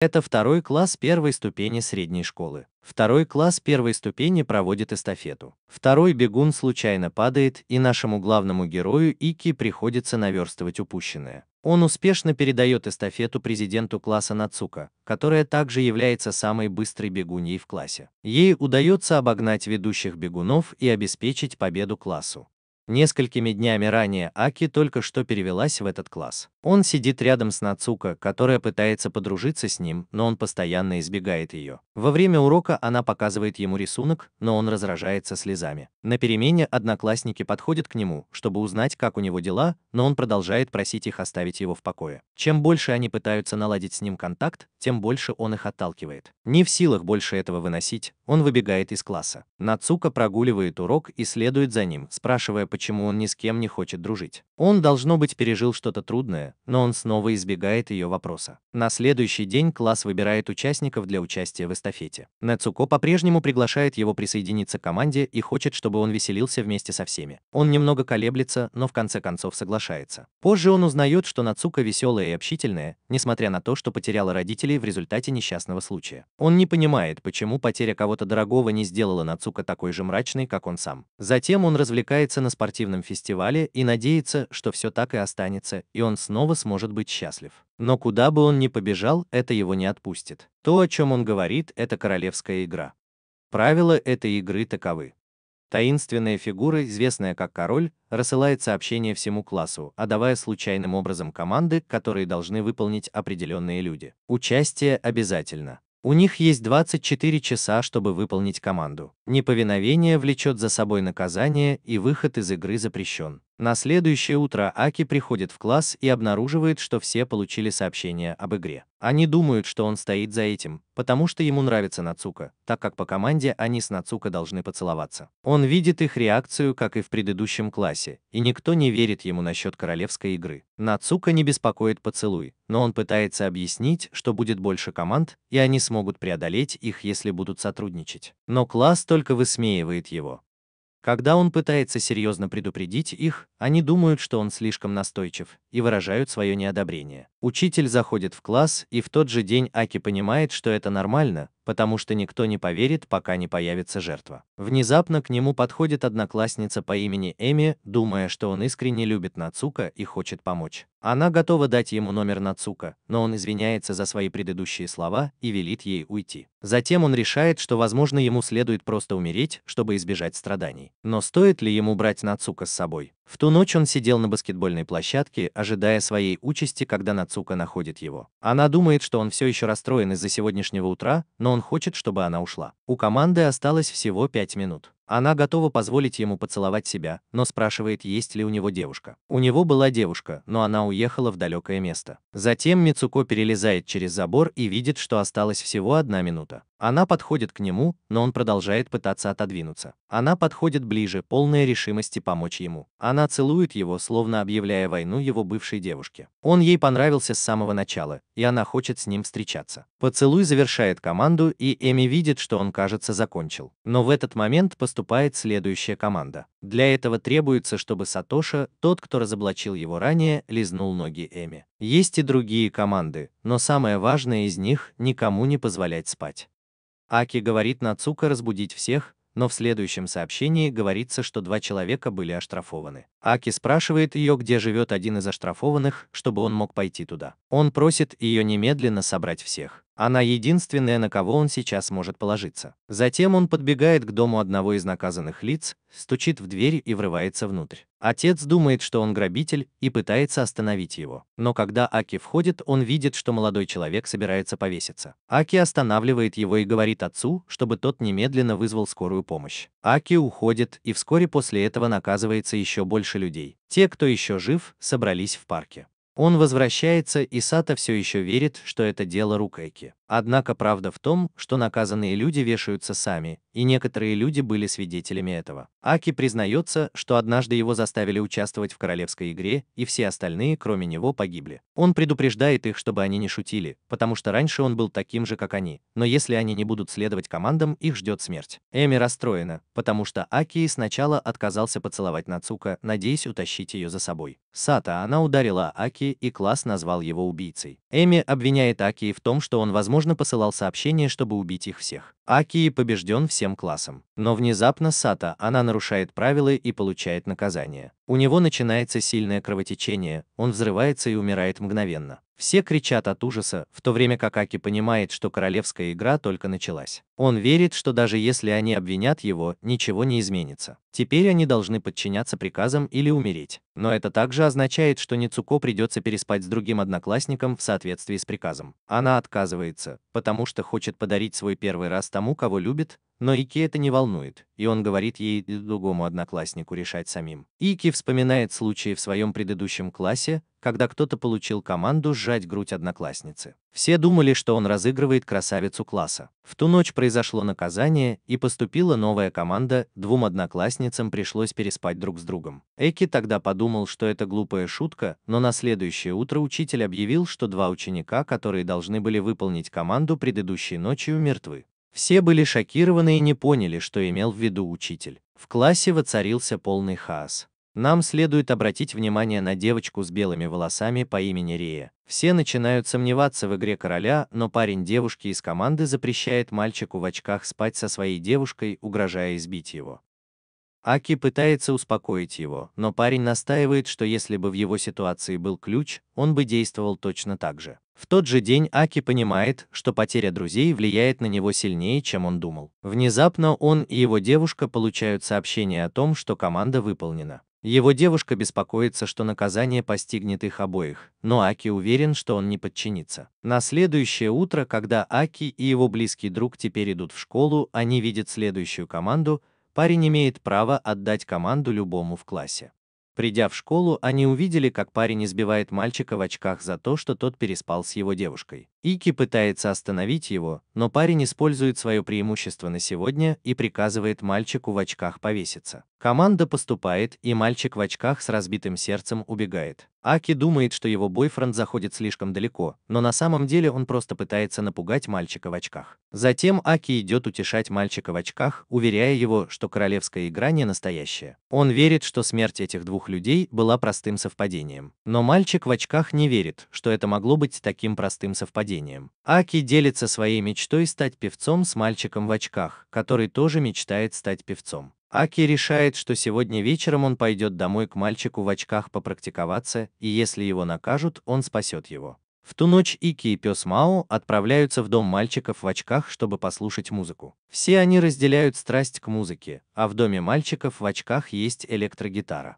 Это второй класс первой ступени средней школы. Второй класс первой ступени проводит эстафету. Второй бегун случайно падает, и нашему главному герою Ики приходится наверстывать упущенное. Он успешно передает эстафету президенту класса Нацука, которая также является самой быстрой бегуньей в классе. Ей удается обогнать ведущих бегунов и обеспечить победу классу. Несколькими днями ранее Аки только что перевелась в этот класс. Он сидит рядом с Нацуко, которая пытается подружиться с ним, но он постоянно избегает ее. Во время урока она показывает ему рисунок, но он разражается слезами. На перемене одноклассники подходят к нему, чтобы узнать, как у него дела, но он продолжает просить их оставить его в покое. Чем больше они пытаются наладить с ним контакт, тем больше он их отталкивает. Не в силах больше этого выносить, он выбегает из класса. Нацуко прогуливает урок и следует за ним, спрашивая, почему он ни с кем не хочет дружить. Он, должно быть, пережил что-то трудное, но он снова избегает ее вопроса. На следующий день класс выбирает участников для участия в эстафете. Нацуко по-прежнему приглашает его присоединиться к команде и хочет, чтобы он веселился вместе со всеми. Он немного колеблется, но в конце концов соглашается. Позже он узнает, что Нацуко веселая и общительная, несмотря на то, что потеряла родителей в результате несчастного случая. Он не понимает, почему потеря кого-то дорогого не сделала Нацуко такой же мрачной, как он сам. Затем он развлекается на спортивном фестивале и надеется, что все так и останется, и он снова сможет быть счастлив. Но куда бы он ни побежал, это его не отпустит. То, о чем он говорит, это королевская игра. Правила этой игры таковы. Таинственная фигура, известная как король, рассылает сообщения всему классу, отдавая случайным образом команды, которые должны выполнить определенные люди. Участие обязательно. У них есть 24 часа, чтобы выполнить команду. Неповиновение влечет за собой наказание, и выход из игры запрещен. На следующее утро Аки приходит в класс и обнаруживает, что все получили сообщение об игре. Они думают, что он стоит за этим, потому что ему нравится Нацуко, так как по команде они с Нацуко должны поцеловаться. Он видит их реакцию, как и в предыдущем классе, и никто не верит ему насчет королевской игры. Нацуко не беспокоит поцелуй, но он пытается объяснить, что будет больше команд, и они смогут преодолеть их, если будут сотрудничать. Но класс только высмеивает его. Когда он пытается серьезно предупредить их, они думают, что он слишком настойчив, и выражают свое неодобрение. Учитель заходит в класс, и в тот же день Аки понимает, что это нормально, потому что никто не поверит, пока не появится жертва. Внезапно к нему подходит одноклассница по имени Эми, думая, что он искренне любит Нацуко и хочет помочь. Она готова дать ему номер Нацуко, но он извиняется за свои предыдущие слова и велит ей уйти. Затем он решает, что, возможно, ему следует просто умереть, чтобы избежать страданий. Но стоит ли ему брать Нацуко с собой? В ту ночь он сидел на баскетбольной площадке, ожидая своей участи, когда Нацуко находит его. Она думает, что он все еще расстроен из-за сегодняшнего утра, но он хочет, чтобы она ушла. У команды осталось всего 5 минут. Она готова позволить ему поцеловать себя, но спрашивает, есть ли у него девушка. У него была девушка, но она уехала в далекое место. Затем Мицуко перелезает через забор и видит, что осталась всего 1 минута. Она подходит к нему, но он продолжает пытаться отодвинуться. Она подходит ближе, полная решимости помочь ему. Она целует его, словно объявляя войну его бывшей девушке. Он ей понравился с самого начала, и она хочет с ним встречаться. Поцелуй завершает команду, и Эми видит, что он, кажется, закончил. Но в этот момент поступает следующая команда. Для этого требуется, чтобы Сатоша, тот, кто разоблачил его ранее, лизнул ноги Эми. Есть и другие команды, но самое важное из них – никому не позволять спать. Аки говорит Нацуко разбудить всех, но в следующем сообщении говорится, что 2 человека были оштрафованы. Аки спрашивает ее, где живет один из оштрафованных, чтобы он мог пойти туда. Он просит ее немедленно собрать всех. Она единственная, на кого он сейчас может положиться. Затем он подбегает к дому одного из наказанных лиц, стучит в дверь и врывается внутрь. Отец думает, что он грабитель, и пытается остановить его. Но когда Аки входит, он видит, что молодой человек собирается повеситься. Аки останавливает его и говорит отцу, чтобы тот немедленно вызвал скорую помощь. Аки уходит, и вскоре после этого наказывается еще больше людей. Те, кто еще жив, собрались в парке. Он возвращается, и Сато все еще верит, что это дело рук Аки. Однако правда в том, что наказанные люди вешаются сами, и некоторые люди были свидетелями этого. Аки признается, что однажды его заставили участвовать в королевской игре, и все остальные, кроме него, погибли. Он предупреждает их, чтобы они не шутили, потому что раньше он был таким же, как они, но если они не будут следовать командам, их ждет смерть. Эми расстроена, потому что Аки сначала отказался поцеловать Нацуко, надеясь утащить ее за собой. Сата, она ударила Аки, и класс назвал его убийцей. Эми обвиняет Аки в том, что он, возможно, посылал сообщения, чтобы убить их всех. Аки побежден всем классом. Но внезапно Сата, она нарушает правила и получает наказание. У него начинается сильное кровотечение, он взрывается и умирает мгновенно. Все кричат от ужаса, в то время как Аки понимает, что королевская игра только началась. Он верит, что даже если они обвинят его, ничего не изменится. Теперь они должны подчиняться приказам или умереть. Но это также означает, что Ницуко придется переспать с другим одноклассником в соответствии с приказом. Она отказывается, потому что хочет подарить свой первый раз тому, кого любит, но Ики это не волнует, и он говорит ей и другому однокласснику решать самим. Ики вспоминает случаи в своем предыдущем классе, когда кто-то получил команду сжать грудь одноклассницы. Все думали, что он разыгрывает красавицу класса. В ту ночь произошло наказание, и поступила новая команда, двум одноклассницам пришлось переспать друг с другом. Эки тогда подумал, что это глупая шутка, но на следующее утро учитель объявил, что два ученика, которые должны были выполнить команду предыдущей ночью, мертвы. Все были шокированы и не поняли, что имел в виду учитель. В классе воцарился полный хаос. Нам следует обратить внимание на девочку с белыми волосами по имени Рея. Все начинают сомневаться в игре короля, но парень девушки из команды запрещает мальчику в очках спать со своей девушкой, угрожая избить его. Аки пытается успокоить его, но парень настаивает, что если бы в его ситуации был ключ, он бы действовал точно так же. В тот же день Аки понимает, что потеря друзей влияет на него сильнее, чем он думал. Внезапно он и его девушка получают сообщение о том, что команда выполнена. Его девушка беспокоится, что наказание постигнет их обоих, но Аки уверен, что он не подчинится. На следующее утро, когда Аки и его близкий друг теперь идут в школу, они видят следующую команду. Парень имеет право отдать команду любому в классе. Придя в школу, они увидели, как парень избивает мальчика в очках за то, что тот переспал с его девушкой. Ики пытается остановить его, но парень использует свое преимущество на сегодня и приказывает мальчику в очках повеситься. Команда поступает, и мальчик в очках с разбитым сердцем убегает. Аки думает, что его бойфренд заходит слишком далеко, но на самом деле он просто пытается напугать мальчика в очках. Затем Аки идет утешать мальчика в очках, уверяя его, что королевская игра не настоящая. Он верит, что смерть этих двух людей была простым совпадением. Но мальчик в очках не верит, что это могло быть таким простым совпадением. Аки делится своей мечтой стать певцом с мальчиком в очках, который тоже мечтает стать певцом. Аки решает, что сегодня вечером он пойдет домой к мальчику в очках попрактиковаться, и если его накажут, он спасет его. В ту ночь Ики и пес Мао отправляются в дом мальчиков в очках, чтобы послушать музыку. Все они разделяют страсть к музыке, а в доме мальчиков в очках есть электрогитара.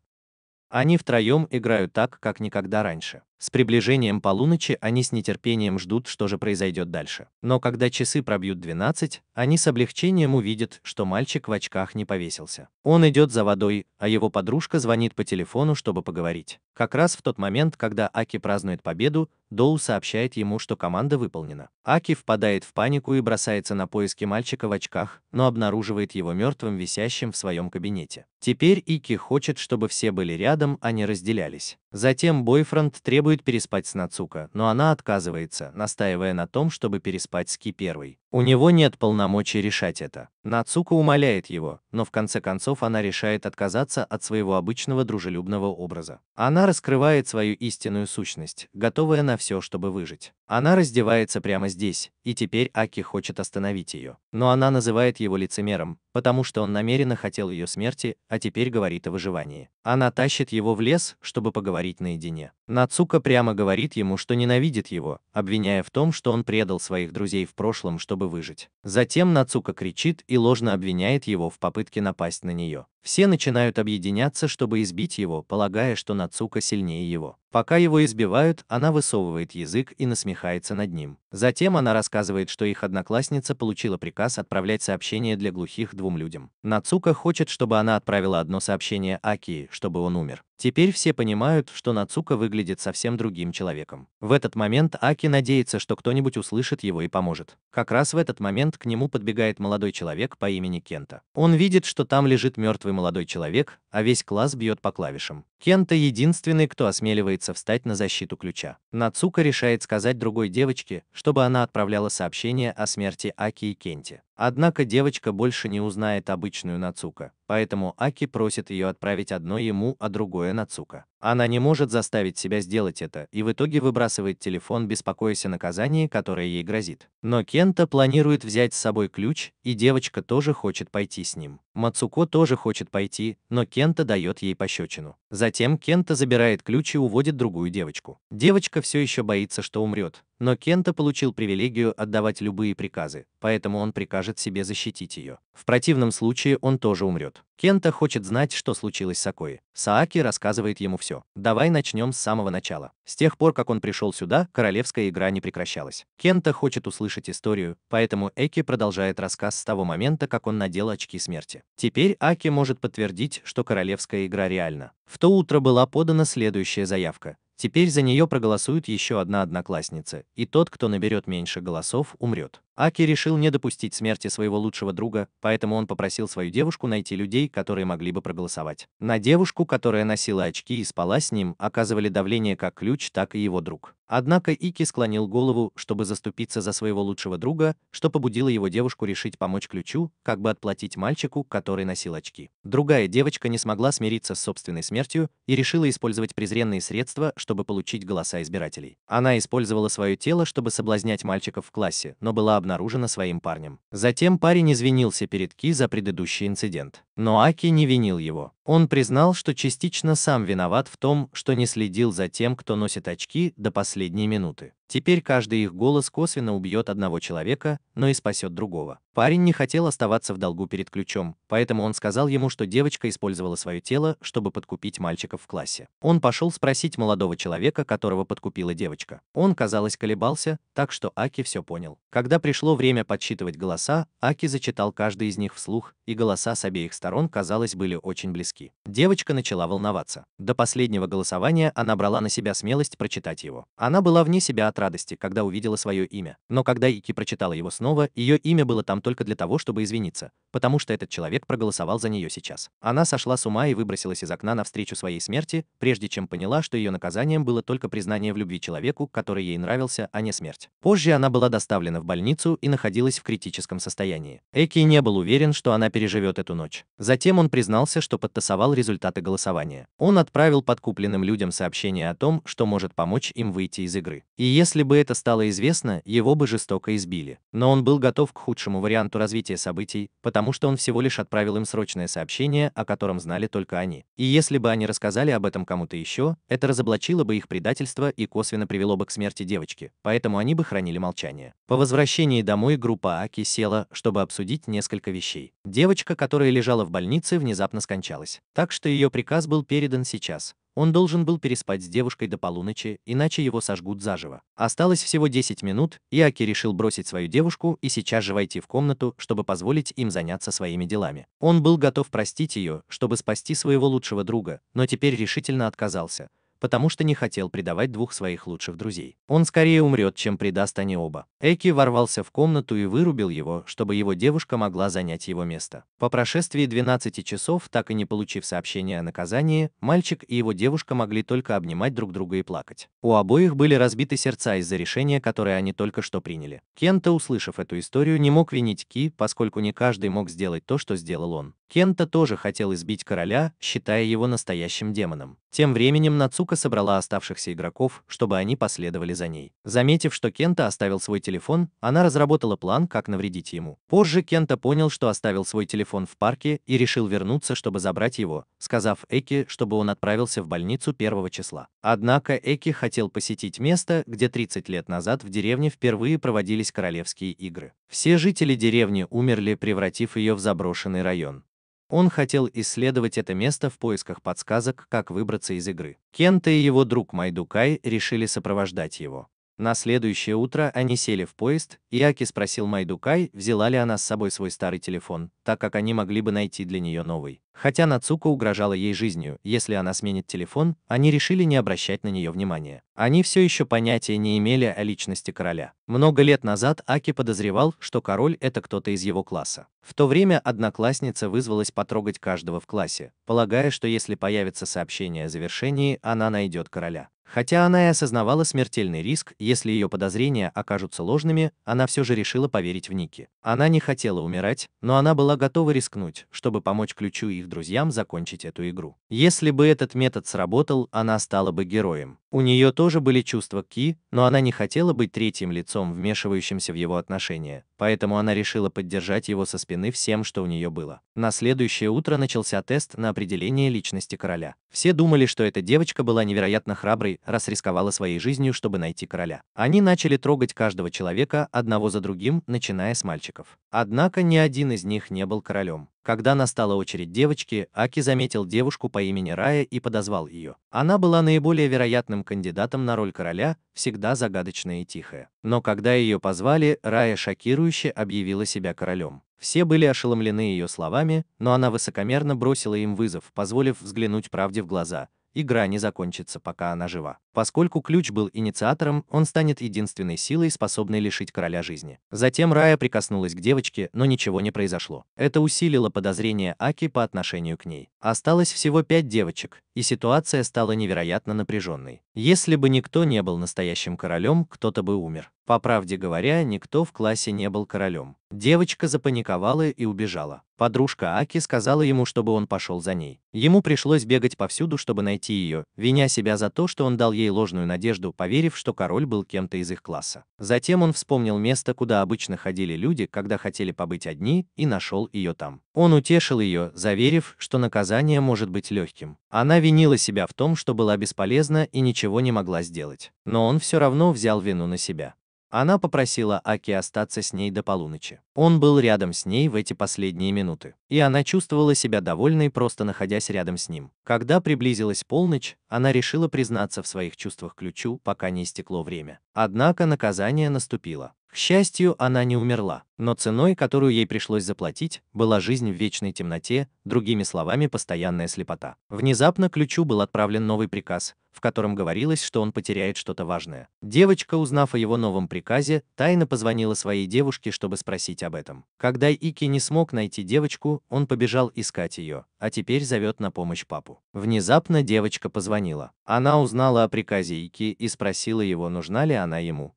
Они втроем играют так, как никогда раньше. С приближением полуночи они с нетерпением ждут, что же произойдет дальше. Но когда часы пробьют 12, они с облегчением увидят, что мальчик в очках не повесился. Он идет за водой, а его подружка звонит по телефону, чтобы поговорить. Как раз в тот момент, когда Аки празднует победу, Доу сообщает ему, что команда выполнена. Аки впадает в панику и бросается на поиски мальчика в очках, но обнаруживает его мертвым, висящим в своем кабинете. Теперь Ики хочет, чтобы все были рядом, а не разделялись. Затем бойфренд требует переспать с Нацуко, но она отказывается, настаивая на том, чтобы переспать с Ки первой. У него нет полномочий решать это. Нацуко умоляет его, но в конце концов она решает отказаться от своего обычного дружелюбного образа. Она раскрывает свою истинную сущность, готовая на все, чтобы выжить. Она раздевается прямо здесь, и теперь Аки хочет остановить ее. Но она называет его лицемером, потому что он намеренно хотел ее смерти, а теперь говорит о выживании. Она тащит его в лес, чтобы поговорить наедине. Нацуко прямо говорит ему, что ненавидит его, обвиняя в том, что он предал своих друзей в прошлом, чтобы выжить. Затем Нацуко кричит и ложно обвиняет его в попытке напасть на нее. Все начинают объединяться, чтобы избить его, полагая, что Нацуко сильнее его. Пока его избивают, она высовывает язык и насмехается над ним. Затем она рассказывает, что их одноклассница получила приказ отправлять сообщения для глухих двум людям. Нацуко хочет, чтобы она отправила одно сообщение Аки, чтобы он умер. Теперь все понимают, что Нацуко выглядит совсем другим человеком. В этот момент Аки надеется, что кто-нибудь услышит его и поможет. Как раз в этот момент к нему подбегает молодой человек по имени Кента. Он видит, что там лежит мертвый молодой человек, а весь класс бьет по клавишам. Кента единственный, кто осмеливается встать на защиту ключа. Нацуко решает сказать другой девочке, чтобы она отправляла сообщение о смерти Аки и Кенте. Однако девочка больше не узнает обычную Нацуко, поэтому Аки просит ее отправить одно ему, а другое Нацука. Она не может заставить себя сделать это и в итоге выбрасывает телефон, беспокоясь о наказании, которое ей грозит. Но Кента планирует взять с собой ключ, и девочка тоже хочет пойти с ним. Мацуко тоже хочет пойти, но Кента дает ей пощечину. Затем Кента забирает ключ и уводит другую девочку. Девочка все еще боится, что умрет, но Кента получил привилегию отдавать любые приказы, поэтому он прикажет себе защитить ее. В противном случае он тоже умрет. Кента хочет знать, что случилось с Акои. Сааки рассказывает ему все. Давай начнем с самого начала. С тех пор, как он пришел сюда, королевская игра не прекращалась. Кента хочет услышать историю, поэтому Эки продолжает рассказ с того момента, как он надел очки смерти. Теперь Аки может подтвердить, что королевская игра реальна. В то утро была подана следующая заявка. Теперь за нее проголосует еще одна одноклассница, и тот, кто наберет меньше голосов, умрет. Аки решил не допустить смерти своего лучшего друга, поэтому он попросил свою девушку найти людей, которые могли бы проголосовать. На девушку, которая носила очки и спала с ним, оказывали давление как ключ, так и его друг. Однако Ики склонил голову, чтобы заступиться за своего лучшего друга, что побудило его девушку решить помочь ключу, как бы отплатить мальчику, который носил очки. Другая девочка не смогла смириться с собственной смертью и решила использовать презренные средства, чтобы получить голоса избирателей. Она использовала свое тело, чтобы соблазнять мальчиков в классе, но была обнаружена своим парнем. Затем парень извинился перед Ки за предыдущий инцидент. Но Аки не винил его. Он признал, что частично сам виноват в том, что не следил за тем, кто носит очки, до последней минуты. Теперь каждый их голос косвенно убьет одного человека, но и спасет другого. Парень не хотел оставаться в долгу перед ключом, поэтому он сказал ему, что девочка использовала свое тело, чтобы подкупить мальчиков в классе. Он пошел спросить молодого человека, которого подкупила девочка. Он, казалось, колебался, так что Аки все понял. Когда пришло время подсчитывать голоса, Аки зачитал каждый из них вслух, и голоса с обеих сторон, казалось, были очень близки. Девочка начала волноваться. До последнего голосования она брала на себя смелость прочитать его. Она была вне себя от радости, когда увидела свое имя. Но когда Ики прочитала его снова, ее имя было там только для того, чтобы извиниться, потому что этот человек проголосовал за нее сейчас. Она сошла с ума и выбросилась из окна навстречу своей смерти, прежде чем поняла, что ее наказанием было только признание в любви человеку, который ей нравился, а не смерть. Позже она была доставлена в больницу и находилась в критическом состоянии. Эки не был уверен, что она переживет эту ночь. Затем он признался, что подтасовал результаты голосования. Он отправил подкупленным людям сообщение о том, что может помочь им выйти из игры. И если бы это стало известно, его бы жестоко избили. Но он был готов к худшему варианту развития событий, потому что он всего лишь отправил им срочное сообщение, о котором знали только они. И если бы они рассказали об этом кому-то еще, это разоблачило бы их предательство и косвенно привело бы к смерти девочки, поэтому они бы хранили молчание. По возвращении домой группа Аки села, чтобы обсудить несколько вещей. Девочка, которая лежала в больнице, внезапно скончалась. Так что ее приказ был передан сейчас. Он должен был переспать с девушкой до полуночи, иначе его сожгут заживо. Осталось всего 10 минут, и Аки решил бросить свою девушку и сейчас же войти в комнату, чтобы позволить им заняться своими делами. Он был готов простить ее, чтобы спасти своего лучшего друга, но теперь решительно отказался, потому что не хотел предавать двух своих лучших друзей. Он скорее умрет, чем предаст они оба. Эки ворвался в комнату и вырубил его, чтобы его девушка могла занять его место. По прошествии 12 часов, так и не получив сообщения о наказании, мальчик и его девушка могли только обнимать друг друга и плакать. У обоих были разбиты сердца из-за решения, которое они только что приняли. Кента, услышав эту историю, не мог винить Ки, поскольку не каждый мог сделать то, что сделал он. Кента тоже хотел избить короля, считая его настоящим демоном. Тем временем Нацука собрала оставшихся игроков, чтобы они последовали за ней. Заметив, что Кента оставил свой телефон, она разработала план, как навредить ему. Позже Кента понял, что оставил свой телефон в парке и решил вернуться, чтобы забрать его, сказав Эки, чтобы он отправился в больницу 1 числа. Однако Эки хотел посетить место, где 30 лет назад в деревне впервые проводились королевские игры. Все жители деревни умерли, превратив ее в заброшенный район. Он хотел исследовать это место в поисках подсказок, как выбраться из игры. Кента и его друг Майдукай решили сопровождать его. На следующее утро они сели в поезд, и Аки спросил Майдукай, взяла ли она с собой свой старый телефон, так как они могли бы найти для нее новый. Хотя Нацука угрожала ей жизнью, если она сменит телефон, они решили не обращать на нее внимания. Они все еще понятия не имели о личности короля. Много лет назад Аки подозревал, что король — это кто-то из его класса. В то время одноклассница вызвалась потрогать каждого в классе, полагая, что если появится сообщение о завершении, она найдет короля. Хотя она и осознавала смертельный риск, если ее подозрения окажутся ложными, она все же решила поверить в Ники. Она не хотела умирать, но она была готова рискнуть, чтобы помочь Ключу и их друзьям закончить эту игру. Если бы этот метод сработал, она стала бы героем. У нее тоже были чувства к Ки, но она не хотела быть третьим лицом, вмешивающимся в его отношения, поэтому она решила поддержать его со спины всем, что у нее было. На следующее утро начался тест на определение личности короля. Все думали, что эта девочка была невероятно храброй, раз рисковала своей жизнью, чтобы найти короля. Они начали трогать каждого человека одного за другим, начиная с мальчиков. Однако ни один из них не был королем. Когда настала очередь девочки, Аки заметил девушку по имени Рая и подозвал ее. Она была наиболее вероятным кандидатом на роль короля, всегда загадочная и тихая. Но когда ее позвали, Рая шокирующе объявила себя королем. Все были ошеломлены ее словами, но она высокомерно бросила им вызов, позволив взглянуть правде в глаза. Игра не закончится, пока она жива. Поскольку Ключ был инициатором, он станет единственной силой, способной лишить короля жизни. Затем Рая прикоснулась к девочке, но ничего не произошло. Это усилило подозрения Аки по отношению к ней. Осталось всего 5 девочек, и ситуация стала невероятно напряженной. Если бы никто не был настоящим королем, кто-то бы умер. По правде говоря, никто в классе не был королем. Девочка запаниковала и убежала. Подружка Аки сказала ему, чтобы он пошел за ней. Ему пришлось бегать повсюду, чтобы найти ее, виня себя за то, что он дал ей ложную надежду, поверив, что король был кем-то из их класса. Затем он вспомнил место, куда обычно ходили люди, когда хотели побыть одни, и нашел ее там. Он утешил ее, заверив, что наказание может быть легким. Она винила себя в том, что была бесполезна и ничего не могла сделать. Но он все равно взял вину на себя. Она попросила Аки остаться с ней до полуночи. Он был рядом с ней в эти последние минуты, и она чувствовала себя довольной, просто находясь рядом с ним. Когда приблизилась полночь, она решила признаться в своих чувствах Ключу, пока не истекло время. Однако наказание наступило. К счастью, она не умерла, но ценой, которую ей пришлось заплатить, была жизнь в вечной темноте, другими словами, постоянная слепота. Внезапно Ключу был отправлен новый приказ, в котором говорилось, что он потеряет что-то важное. Девочка, узнав о его новом приказе, тайно позвонила своей девушке, чтобы спросить об этом. Когда Ики не смог найти девочку, он побежал искать ее, а теперь зовет на помощь папу. Внезапно девочка позвонила. Она узнала о приказе Ики и спросила его, нужна ли она ему.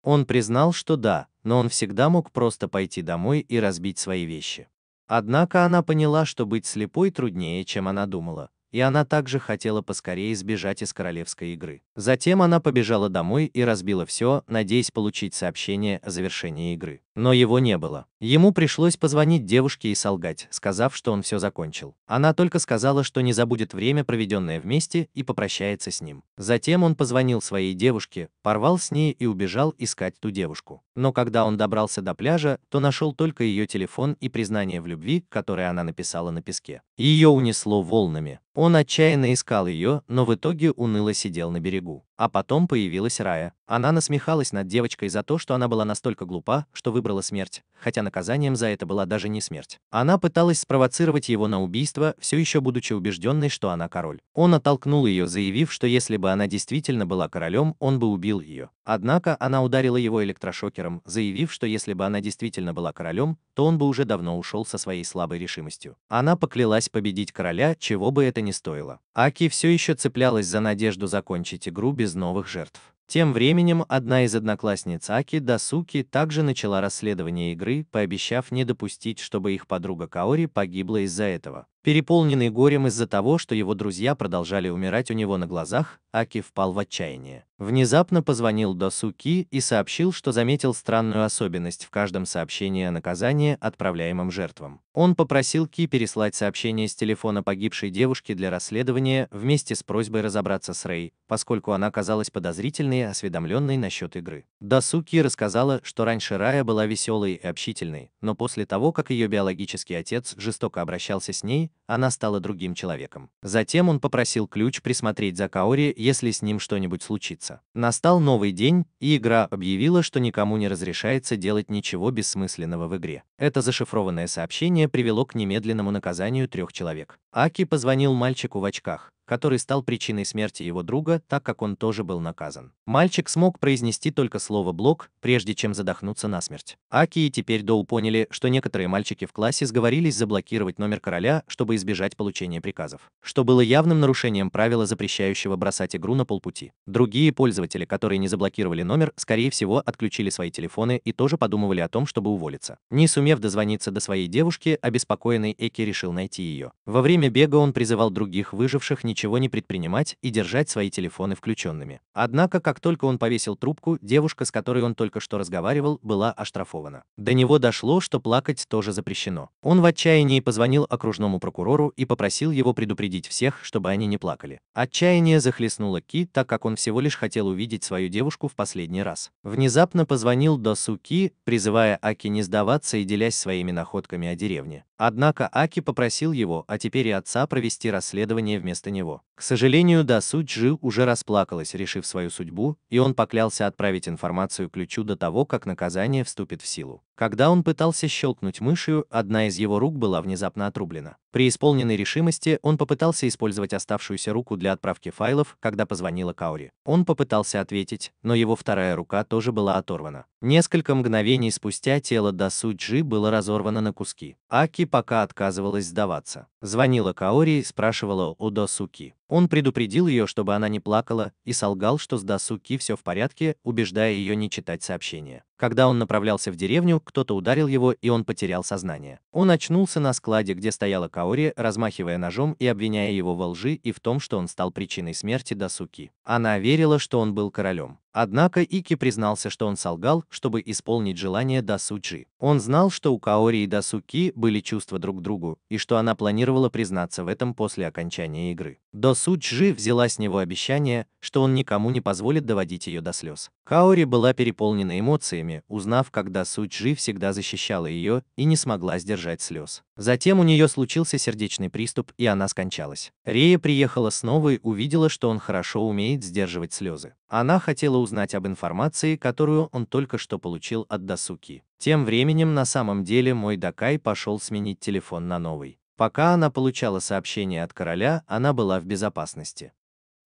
Он признал, что да, но он всегда мог просто пойти домой и разбить свои вещи. Однако она поняла, что быть слепой труднее, чем она думала, и она также хотела поскорее сбежать из королевской игры. Затем она побежала домой и разбила все, надеясь получить сообщение о завершении игры. Но его не было. Ему пришлось позвонить девушке и солгать, сказав, что он все закончил. Она только сказала, что не забудет время, проведенное вместе, и попрощается с ним. Затем он позвонил своей девушке, порвал с ней и убежал искать ту девушку. Но когда он добрался до пляжа, то нашел только ее телефон и признание в любви, которое она написала на песке. Ее унесло волнами. Он отчаянно искал ее, но в итоге уныло сидел на берегу. А потом появилась Рая. Она насмехалась над девочкой за то, что она была настолько глупа, что выбрала смерть, хотя наказанием за это была даже не смерть. Она пыталась спровоцировать его на убийство, все еще будучи убежденной, что она король. Он оттолкнул ее, заявив, что если бы она действительно была королем, он бы убил ее. Однако она ударила его электрошокером, заявив, что если бы она действительно была королем, то он бы уже давно ушел со своей слабой решимостью. Она поклялась победить короля, чего бы это ни стоило. Аки все еще цеплялась за надежду закончить игру без новых жертв. Тем временем одна из одноклассниц Аки, Дасуки, также начала расследование игры, пообещав не допустить, чтобы их подруга Каори погибла из-за этого. Переполненный горем из-за того, что его друзья продолжали умирать у него на глазах, Аки впал в отчаяние. Внезапно позвонил Дасуки и сообщил, что заметил странную особенность в каждом сообщении о наказании, отправляемом жертвам. Он попросил Ки переслать сообщение с телефона погибшей девушки для расследования вместе с просьбой разобраться с Рэй, поскольку она казалась подозрительной и осведомленной насчет игры. Дасуки рассказала, что раньше Рая была веселой и общительной, но после того, как ее биологический отец жестоко обращался с ней, она стала другим человеком. Затем он попросил Ключ присмотреть за Каори, если с ним что-нибудь случится. Настал новый день, и игра объявила, что никому не разрешается делать ничего бессмысленного в игре. Это зашифрованное сообщение привело к немедленному наказанию 3 человек. Аки позвонил мальчику в очках, который стал причиной смерти его друга, так как он тоже был наказан. Мальчик смог произнести только слово «блок», прежде чем задохнуться насмерть. Аки и теперь Доу поняли, что некоторые мальчики в классе сговорились заблокировать номер короля, чтобы избежать получения приказов, что было явным нарушением правила, запрещающего бросать игру на полпути. Другие пользователи, которые не заблокировали номер, скорее всего, отключили свои телефоны и тоже подумывали о том, чтобы уволиться. Не сумев дозвониться до своей девушки, обеспокоенный Эки решил найти ее. Во время бега он призывал других выживших ничего не предпринимать и держать свои телефоны включенными. Однако, как только он повесил трубку, девушка, с которой он только что разговаривал, была оштрафована. До него дошло, что плакать тоже запрещено. Он в отчаянии позвонил окружному прокурору и попросил его предупредить всех, чтобы они не плакали. Отчаяние захлестнуло Ки, так как он всего лишь хотел увидеть свою девушку в последний раз. Внезапно позвонил Досу Ки, призывая Аки не сдаваться и делясь своими находками о деревне. Однако Аки попросил его, а теперь и отца, провести расследование вместо него. К сожалению, Досу Джи уже расплакалась, решив свою судьбу, и он поклялся отправить информацию Ключу до того, как наказание вступит в силу. Когда он пытался щелкнуть мышью, одна из его рук была внезапно отрублена. При исполненной решимости он попытался использовать оставшуюся руку для отправки файлов, когда позвонила Каори. Он попытался ответить, но его вторая рука тоже была оторвана. Несколько мгновений спустя тело Досу Джи было разорвано на куски. Аки пока отказывалась сдаваться. Звонила Каори и спрашивала у Досуки. Он предупредил ее, чтобы она не плакала, и солгал, что с Досуки все в порядке, убеждая ее не читать сообщения. Когда он направлялся в деревню, кто-то ударил его, и он потерял сознание. Он очнулся на складе, где стояла Каори, размахивая ножом и обвиняя его во лжи и в том, что он стал причиной смерти Досуки. Она верила, что он был королем. Однако Ики признался, что он солгал, чтобы исполнить желание Досуджи. Он знал, что у Каори и Досуки были чувства друг к другу, и что она планировала признаться в этом после окончания игры. Досуджи взяла с него обещание, что он никому не позволит доводить ее до слез. Каори была переполнена эмоциями, узнав, как Досуджи всегда защищала ее и не смогла сдержать слез. Затем у нее случился сердечный приступ, и она скончалась. Рея приехала снова и увидела, что он хорошо умеет сдерживать слезы. Она хотела узнать об информации, которую он только что получил от Досуки. Тем временем на самом деле мой Дакай пошел сменить телефон на новый. Пока она получала сообщение от короля, она была в безопасности.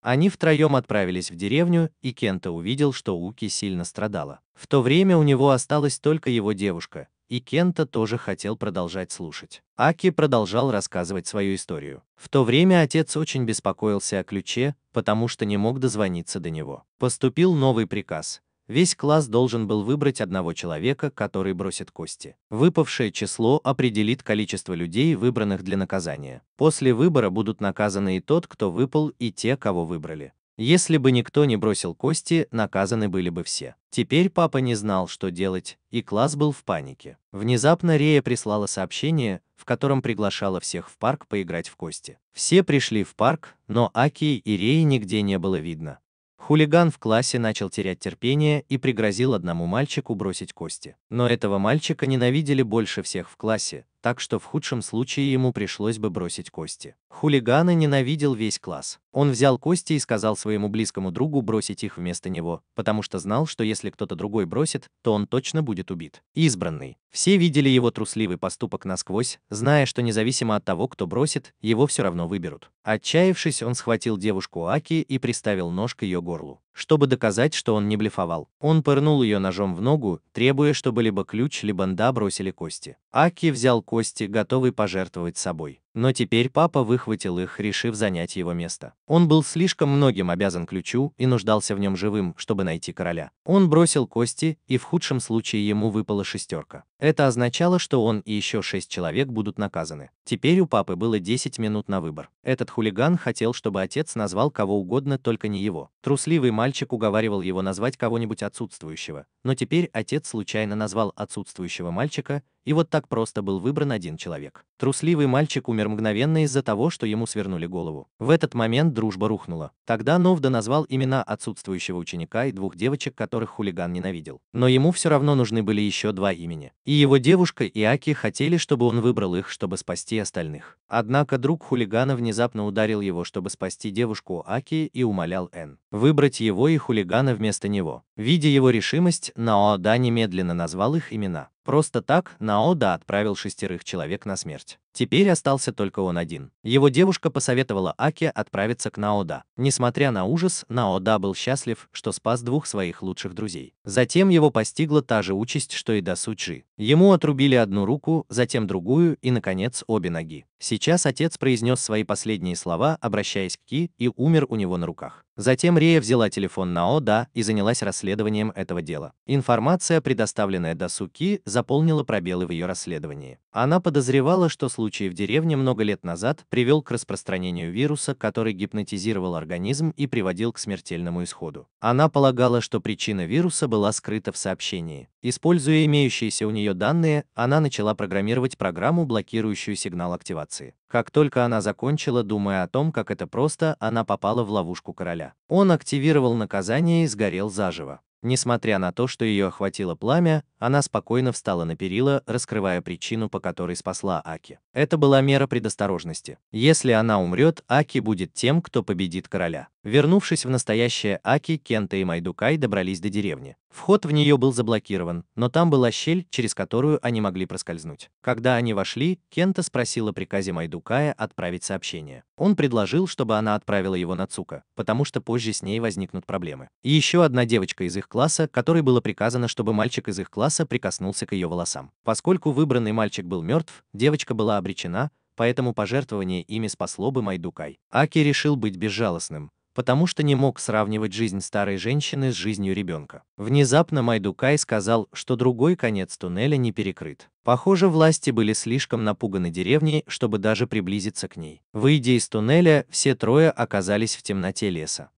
Они втроем отправились в деревню, и Кента увидел, что Уки сильно страдала. В то время у него осталась только его девушка, и Кента тоже хотел продолжать слушать. Аки продолжал рассказывать свою историю. В то время отец очень беспокоился о Ключе, потому что не мог дозвониться до него. Поступил новый приказ. Весь класс должен был выбрать одного человека, который бросит кости. Выпавшее число определит количество людей, выбранных для наказания. После выбора будут наказаны и тот, кто выпал, и те, кого выбрали. Если бы никто не бросил кости, наказаны были бы все. Теперь папа не знал, что делать, и класс был в панике. Внезапно Рея прислала сообщение, в котором приглашала всех в парк поиграть в кости. Все пришли в парк, но Аки и Реи нигде не было видно. Хулиган в классе начал терять терпение и пригрозил одному мальчику бросить кости. Но этого мальчика ненавидели больше всех в классе, так что в худшем случае ему пришлось бы бросить кости. Хулигана ненавидел весь класс. Он взял кости и сказал своему близкому другу бросить их вместо него, потому что знал, что если кто-то другой бросит, то он точно будет убит. Избранный. Все видели его трусливый поступок насквозь, зная, что независимо от того, кто бросит, его все равно выберут. Отчаявшись, он схватил девушку Аки и приставил нож к ее горлу. Чтобы доказать, что он не блефовал, он пырнул ее ножом в ногу, требуя, чтобы либо Ключ, либо Нда бросили кости. Аки взял кости, готовый пожертвовать собой. Но теперь папа выхватил их, решив занять его место. Он был слишком многим обязан Ключу и нуждался в нем живым, чтобы найти короля. Он бросил кости, и в худшем случае ему выпала шестерка. Это означало, что он и еще 6 человек будут наказаны. Теперь у папы было 10 минут на выбор. Этот хулиган хотел, чтобы отец назвал кого угодно, только не его. Трусливый мальчик уговаривал его назвать кого-нибудь отсутствующего, но теперь отец случайно назвал отсутствующего мальчика, и вот так просто был выбран один человек. Трусливый мальчик умер мгновенно из-за того, что ему свернули голову. В этот момент дружба рухнула. Тогда Новда назвал имена отсутствующего ученика и 2 девочек, которых хулиган ненавидел. Но ему все равно нужны были еще 2 имени. И его девушка и Аки хотели, чтобы он выбрал их, чтобы спасти остальных. Однако друг хулигана внезапно ударил его, чтобы спасти девушку Аки, и умолял Н выбрать его и хулигана вместо него. Видя его решимость, Наода немедленно назвал их имена. Просто так Наода отправил 6 человек на смерть. Теперь остался только он один. Его девушка посоветовала Аки отправиться к Наода. Несмотря на ужас, Наода был счастлив, что спас двух своих лучших друзей. Затем его постигла та же участь, что и Дасуджи. Ему отрубили одну руку, затем другую и, наконец, обе ноги. Сейчас отец произнес свои последние слова, обращаясь к Ки, и умер у него на руках. Затем Рея взяла телефон Наода и занялась расследованием этого дела. Информация, предоставленная Дасуки, заполнила пробелы в ее расследовании. Она подозревала, что случай в деревне много лет назад привел к распространению вируса, который гипнотизировал организм и приводил к смертельному исходу. Она полагала, что причина вируса была скрыта в сообщении. Используя имеющиеся у нее данные, она начала программировать программу, блокирующую сигнал активации. Как только она закончила, думая о том, как это просто, она попала в ловушку короля. Он активировал наказание и сгорел заживо. Несмотря на то, что ее охватило пламя, она спокойно встала на перила, раскрывая причину, по которой спасла Аки. Это была мера предосторожности. Если она умрет, Аки будет тем, кто победит короля. Вернувшись в настоящее, Аки, Кента и Майдукай добрались до деревни. Вход в нее был заблокирован, но там была щель, через которую они могли проскользнуть. Когда они вошли, Кента спросил о приказе Майдукая отправить сообщение. Он предложил, чтобы она отправила его на Цука, потому что позже с ней возникнут проблемы. И еще одна девочка из их класса, которой было приказано, чтобы мальчик из их класса прикоснулся к ее волосам. Поскольку выбранный мальчик был мертв, девочка была обречена, поэтому пожертвование ими спасло бы Майдукай. Аки решил быть безжалостным, потому что не мог сравнивать жизнь старой женщины с жизнью ребенка. Внезапно Майдукай сказал, что другой конец туннеля не перекрыт. Похоже, власти были слишком напуганы деревней, чтобы даже приблизиться к ней. Выйдя из туннеля, все трое оказались в темноте леса.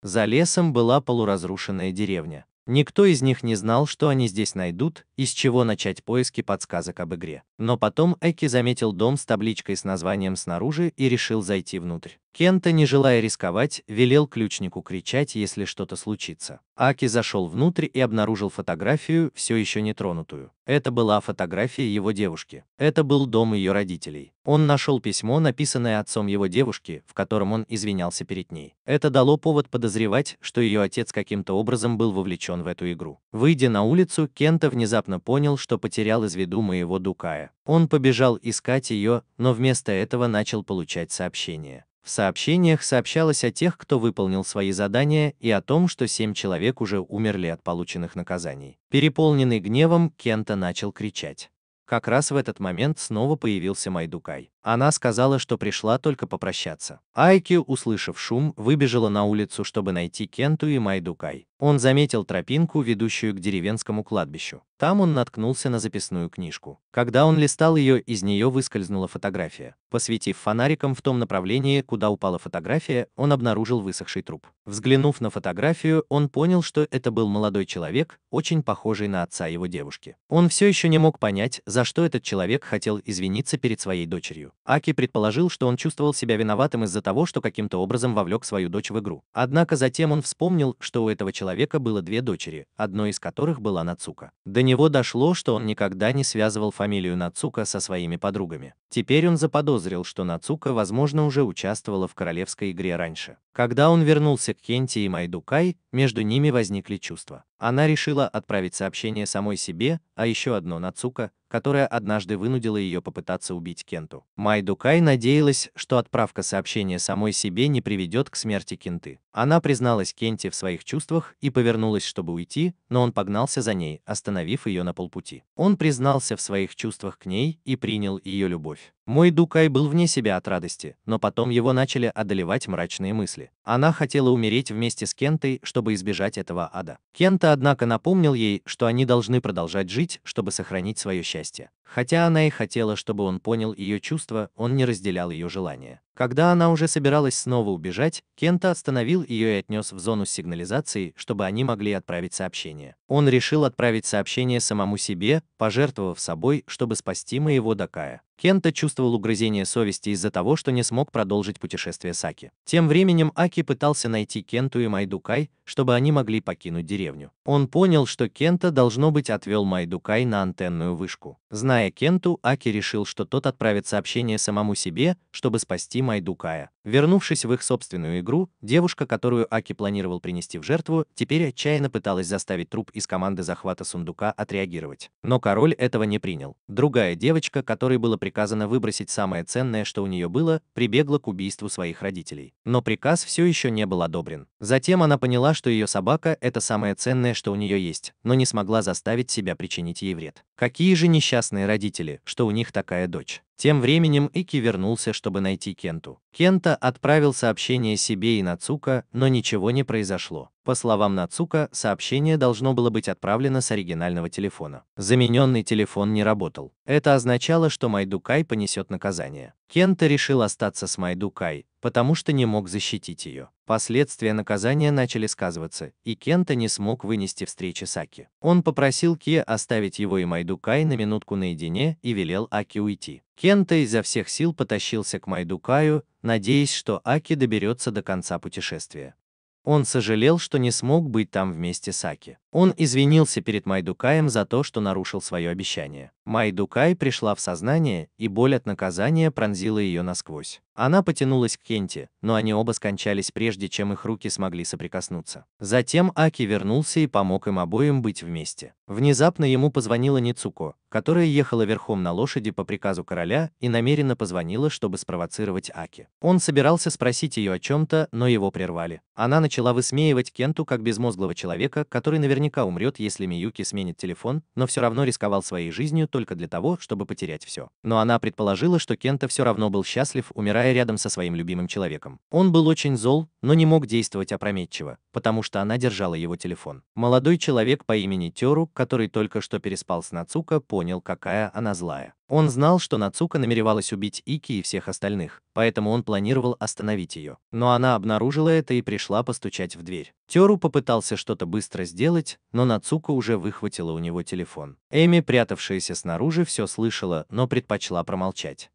За лесом была полуразрушенная деревня. Никто из них не знал, что они здесь найдут и с чего начать поиски подсказок об игре. Но потом Эки заметил дом с табличкой с названием снаружи и решил зайти внутрь. Кента, не желая рисковать, велел ключнику кричать, если что-то случится. Аки зашел внутрь и обнаружил фотографию, все еще не тронутую. Это была фотография его девушки. Это был дом ее родителей. Он нашел письмо, написанное отцом его девушки, в котором он извинялся перед ней. Это дало повод подозревать, что ее отец каким-то образом был вовлечен в эту игру. Выйдя на улицу, Кента внезапно понял, что потерял из виду моего Дукая. Он побежал искать ее, но вместо этого начал получать сообщения. В сообщениях сообщалось о тех, кто выполнил свои задания, и о том, что 7 человек уже умерли от полученных наказаний. Переполненный гневом, Кента начал кричать. Как раз в этот момент снова появился Майдукай. Она сказала, что пришла только попрощаться. Айки, услышав шум, выбежала на улицу, чтобы найти Кенту и Майдукай. Он заметил тропинку, ведущую к деревенскому кладбищу. Там он наткнулся на записную книжку. Когда он листал ее, из нее выскользнула фотография. Посветив фонариком в том направлении, куда упала фотография, он обнаружил высохший труп. Взглянув на фотографию, он понял, что это был молодой человек, очень похожий на отца его девушки. Он все еще не мог понять, за что этот человек хотел извиниться перед своей дочерью. Аки предположил, что он чувствовал себя виноватым из-за того, что каким-то образом вовлек свою дочь в игру. Однако затем он вспомнил, что у этого человека было две дочери, одной из которых была Нацука. До него дошло, что он никогда не связывал фамилию Нацука со своими подругами. Теперь он заподозрил, что Нацука, возможно, уже участвовала в королевской игре раньше. Когда он вернулся к Кенте и Майдукай, между ними возникли чувства. Она решила отправить сообщение самой себе, а еще одно Нацука, которая однажды вынудила ее попытаться убить Кенту. Майдукай надеялась, что отправка сообщения самой себе не приведет к смерти Кенты. Она призналась Кенте в своих чувствах и повернулась, чтобы уйти, но он погнался за ней, остановив ее на полпути. Он признался в своих чувствах к ней и принял ее любовь. Майдукай был вне себя от радости, но потом его начали одолевать мрачные мысли. Она хотела умереть вместе с Кентой, чтобы избежать этого ада. Кента, однако, напомнил ей, что они должны продолжать жить, чтобы сохранить свое счастье. Хотя она и хотела, чтобы он понял ее чувства, он не разделял ее желания. Когда она уже собиралась снова убежать, Кента остановил ее и отнес в зону с сигнализацией, чтобы они могли отправить сообщение. Он решил отправить сообщение самому себе, пожертвовав собой, чтобы спасти моего Дакая. Кента чувствовал угрызение совести из-за того, что не смог продолжить путешествие с Аки. Тем временем Аки пытался найти Кенту и Майдукай, чтобы они могли покинуть деревню. Он понял, что Кента, должно быть, отвел Майдукай на антенную вышку. Зная Зная Кенту, Аки решил, что тот отправит сообщение самому себе, чтобы спасти Майдукая. Вернувшись в их собственную игру, девушка, которую Аки планировал принести в жертву, теперь отчаянно пыталась заставить труп из команды захвата сундука отреагировать. Но король этого не принял. Другая девочка, которой было приказано выбросить самое ценное, что у нее было, прибегла к убийству своих родителей. Но приказ все еще не был одобрен. Затем она поняла, что ее собака – это самое ценное, что у нее есть, но не смогла заставить себя причинить ей вред. Какие же несчастные родители, что у них такая дочь. Тем временем Ики вернулся, чтобы найти Кенту. Кента отправил сообщение себе и Нацука, но ничего не произошло. По словам Нацука, сообщение должно было быть отправлено с оригинального телефона. Замененный телефон не работал. Это означало, что Майдукай понесет наказание. Кента решил остаться с Майдукай, потому что не мог защитить ее. Последствия наказания начали сказываться, и Кента не смог вынести встречи с Аки. Он попросил Ки оставить его и Майдукай на минутку наедине и велел Аки уйти. Кента изо всех сил потащился к Майдукаю, надеясь, что Аки доберется до конца путешествия. Он сожалел, что не смог быть там вместе с Аки. Он извинился перед Майдукаем за то, что нарушил свое обещание. Майдукай пришла в сознание, и боль от наказания пронзила ее насквозь. Она потянулась к Кенте, но они оба скончались прежде, чем их руки смогли соприкоснуться. Затем Аки вернулся и помог им обоим быть вместе. Внезапно ему позвонила Ницуко, которая ехала верхом на лошади по приказу короля и намеренно позвонила, чтобы спровоцировать Аки. Он собирался спросить ее о чем-то, но его прервали. Она начала высмеивать Кенту как безмозглого человека, который наверняка умрет, если Миюки сменит телефон, но все равно рисковал своей жизнью только для того, чтобы потерять все. Но она предположила, что Кента все равно был счастлив, умирая рядом со своим любимым человеком. Он был очень зол, но не мог действовать опрометчиво, потому что она держала его телефон. Молодой человек по имени Тёру, который только что переспал с Нацука, понял, какая она злая. Он знал, что Нацука намеревалась убить Ики и всех остальных, поэтому он планировал остановить ее. Но она обнаружила это и пришла постучать в дверь. Тёру попытался что-то быстро сделать, но Нацука уже выхватила у него телефон. Эми, прятавшаяся снаружи, все слышала, но предпочла промолчать.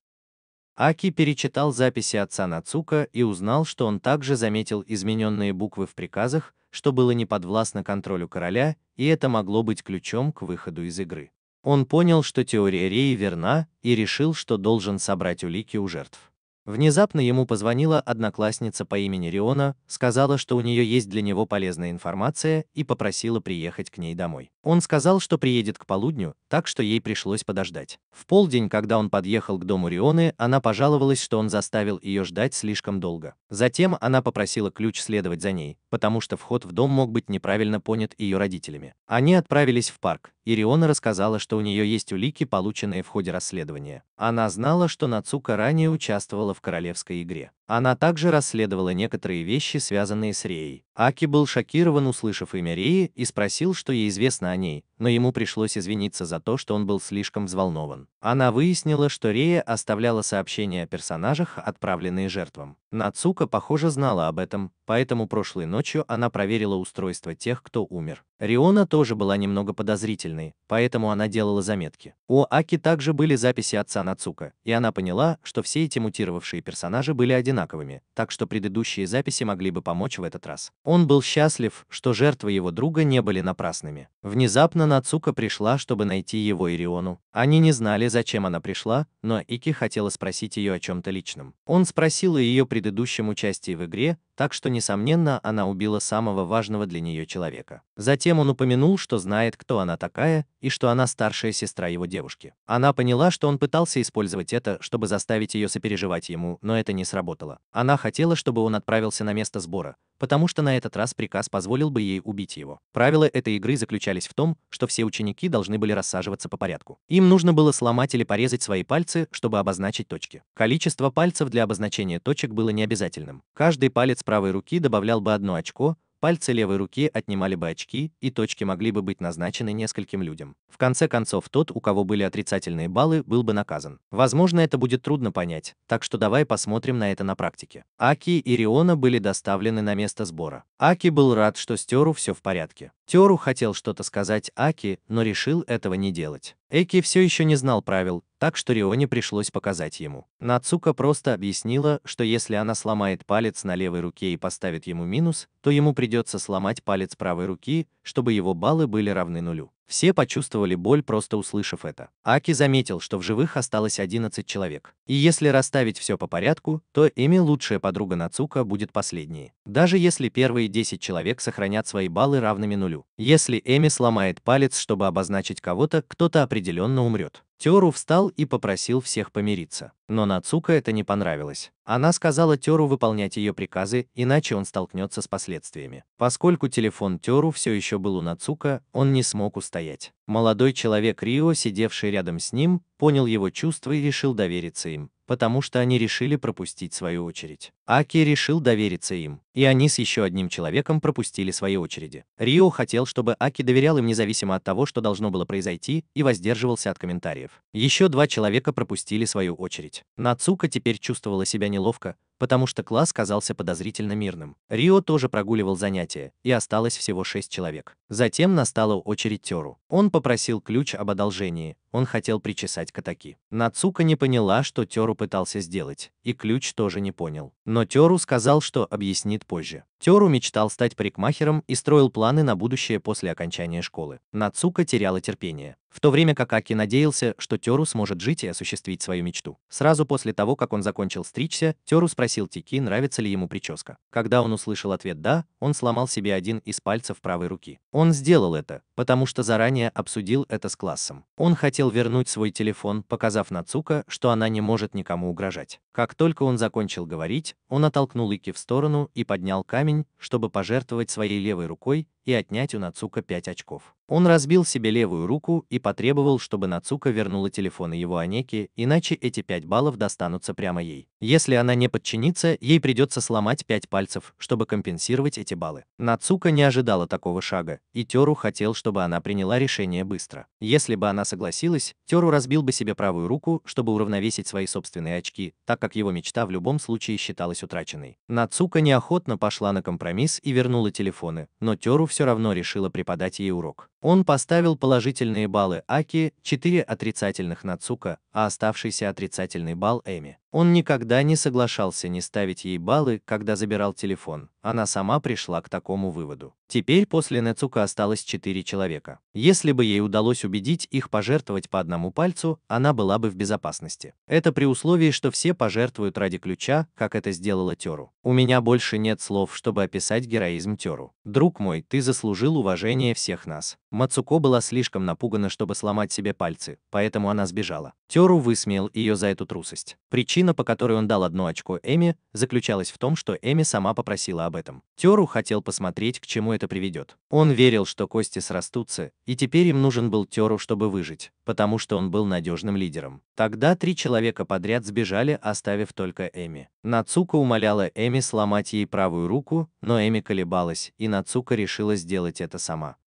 Аки перечитал записи отца Нацука и узнал, что он также заметил измененные буквы в приказах, что было не подвластно контролю короля, и это могло быть ключом к выходу из игры. Он понял, что теория Реи верна, и решил, что должен собрать улики у жертв. Внезапно ему позвонила одноклассница по имени Риона, сказала, что у нее есть для него полезная информация, и попросила приехать к ней домой. Он сказал, что приедет к полудню, так что ей пришлось подождать. В полдень, когда он подъехал к дому Рионы, она пожаловалась, что он заставил ее ждать слишком долго. Затем она попросила ключ следовать за ней, потому что вход в дом мог быть неправильно понят ее родителями. Они отправились в парк, и Риона рассказала, что у нее есть улики, полученные в ходе расследования. Она знала, что Нацука ранее участвовала в королевской игре. Она также расследовала некоторые вещи, связанные с Реей. Аки был шокирован, услышав имя Реи, и спросил, что ей известно о ней, но ему пришлось извиниться за то, что он был слишком взволнован. Она выяснила, что Рея оставляла сообщения о персонажах, отправленные жертвам. Нацука, похоже, знала об этом, поэтому прошлой ночью она проверила устройство тех, кто умер. Риона тоже была немного подозрительной, поэтому она делала заметки. У Аки также были записи отца Нацука, и она поняла, что все эти мутировавшие персонажи были одинаковыми, так что предыдущие записи могли бы помочь в этот раз. Он был счастлив, что жертвы его друга не были напрасными. Внезапно Нацука пришла, чтобы найти его и Риону. Они не знали, зачем она пришла, но Ики хотела спросить ее о чем-то личном. Он спросил о ее предыдущем участии в игре, так что, несомненно, она убила самого важного для нее человека. Затем он упомянул, что знает, кто она такая, и что она старшая сестра его девушки. Она поняла, что он пытался использовать это, чтобы заставить ее сопереживать ему, но это не сработало. Она хотела, чтобы он отправился на место сбора, потому что на этот раз приказ позволил бы ей убить его. Правила этой игры заключались в том, что все ученики должны были рассаживаться по порядку. Им нужно было сломать или порезать свои пальцы, чтобы обозначить точки. Количество пальцев для обозначения точек было необязательным. Каждый палец правой руки добавлял бы 1 очко, пальцы левой руки отнимали бы очки, и точки могли бы быть назначены нескольким людям. В конце концов, тот, у кого были отрицательные баллы, был бы наказан. Возможно, это будет трудно понять, так что давай посмотрим на это на практике. Аки и Риона были доставлены на место сбора. Аки был рад, что с Тёру все в порядке. Тёру хотел что-то сказать Аки, но решил этого не делать. Эки все еще не знал правил, так что Рионе пришлось показать ему. Нацука просто объяснила, что если она сломает палец на левой руке и поставит ему минус, то ему придется сломать палец правой руки, чтобы его баллы были равны нулю. Все почувствовали боль, просто услышав это. Аки заметил, что в живых осталось 11 человек. И если расставить все по порядку, то Эми, лучшая подруга Нацука, будет последней. Даже если первые 10 человек сохранят свои баллы равными нулю. Если Эми сломает палец, чтобы обозначить кого-то, кто-то определенно умрет. Тёру встал и попросил всех помириться. Но Нацука это не понравилось. Она сказала Тёру выполнять ее приказы, иначе он столкнется с последствиями. Поскольку телефон Тёру все еще был у Нацука, он не смог устоять. Молодой человек Рио, сидевший рядом с ним, понял его чувства и решил довериться им, потому что они решили пропустить свою очередь. Аки решил довериться им, и они с еще одним человеком пропустили свои очереди. Рио хотел, чтобы Аки доверял им независимо от того, что должно было произойти, и воздерживался от комментариев. Еще 2 человека пропустили свою очередь. Нацука теперь чувствовала себя неловко, потому что класс казался подозрительно мирным. Рио тоже прогуливал занятия, и осталось всего 6 человек. Затем настала очередь Тёру. Он попросил ключ об одолжении, он хотел причесать Катаки. Нацука не поняла, что Тёру пытался сделать, и ключ тоже не понял. Но Тёру сказал, что объяснит позже. Тёру мечтал стать парикмахером и строил планы на будущее после окончания школы. Нацука теряла терпение, в то время как Аки надеялся, что Тёру сможет жить и осуществить свою мечту. Сразу после того, как он закончил стричься, Тёру спросил Тики, нравится ли ему прическа. Когда он услышал ответ «да», он сломал себе один из пальцев правой руки. Он сделал это, потому что заранее обсудил это с классом. Он хотел вернуть свой телефон, показав Нацука, что она не может никому угрожать. Как только он закончил говорить, он оттолкнул Ики в сторону и поднял камень, чтобы пожертвовать своей левой рукой и отнять у Нацука 5 очков. Он разбил себе левую руку и потребовал, чтобы Нацука вернула телефон его Анеки, иначе эти 5 баллов достанутся прямо ей. Если она не подчинится, ей придется сломать 5 пальцев, чтобы компенсировать эти баллы. Нацука не ожидала такого шага, и Тёру хотел, чтобы она приняла решение быстро. Если бы она согласилась, Тёру разбил бы себе правую руку, чтобы уравновесить свои собственные очки, так как его мечта в любом случае считалась утраченной. Нацука неохотно пошла на компромисс и вернула телефоны, но Тёру все равно решила преподать ей урок. Он поставил положительные баллы Аки, 4 отрицательных Нацука, а оставшийся отрицательный балл Эми. Он никогда не соглашался не ставить ей баллы, когда забирал телефон. Она сама пришла к такому выводу. Теперь после Нацука осталось 4 человека. Если бы ей удалось убедить их пожертвовать по одному пальцу, она была бы в безопасности. Это при условии, что все пожертвуют ради ключа, как это сделала Тёру. У меня больше нет слов, чтобы описать героизм Тёру. Друг мой, ты заслужил уважение всех нас. Мацуко была слишком напугана, чтобы сломать себе пальцы, поэтому она сбежала. Тёру высмеял ее за эту трусость. Причина, по которой он дал 1 очко Эми, заключалась в том, что Эми сама попросила об этом. Тёру хотел посмотреть, к чему это приведет. Он верил, что кости срастутся, и теперь им нужен был Тёру, чтобы выжить, потому что он был надежным лидером. Тогда 3 человека подряд сбежали, оставив только Эми. Нацука умоляла Эми сломать ей правую руку, но Эми колебалась, и Нацука решила сделать это сама.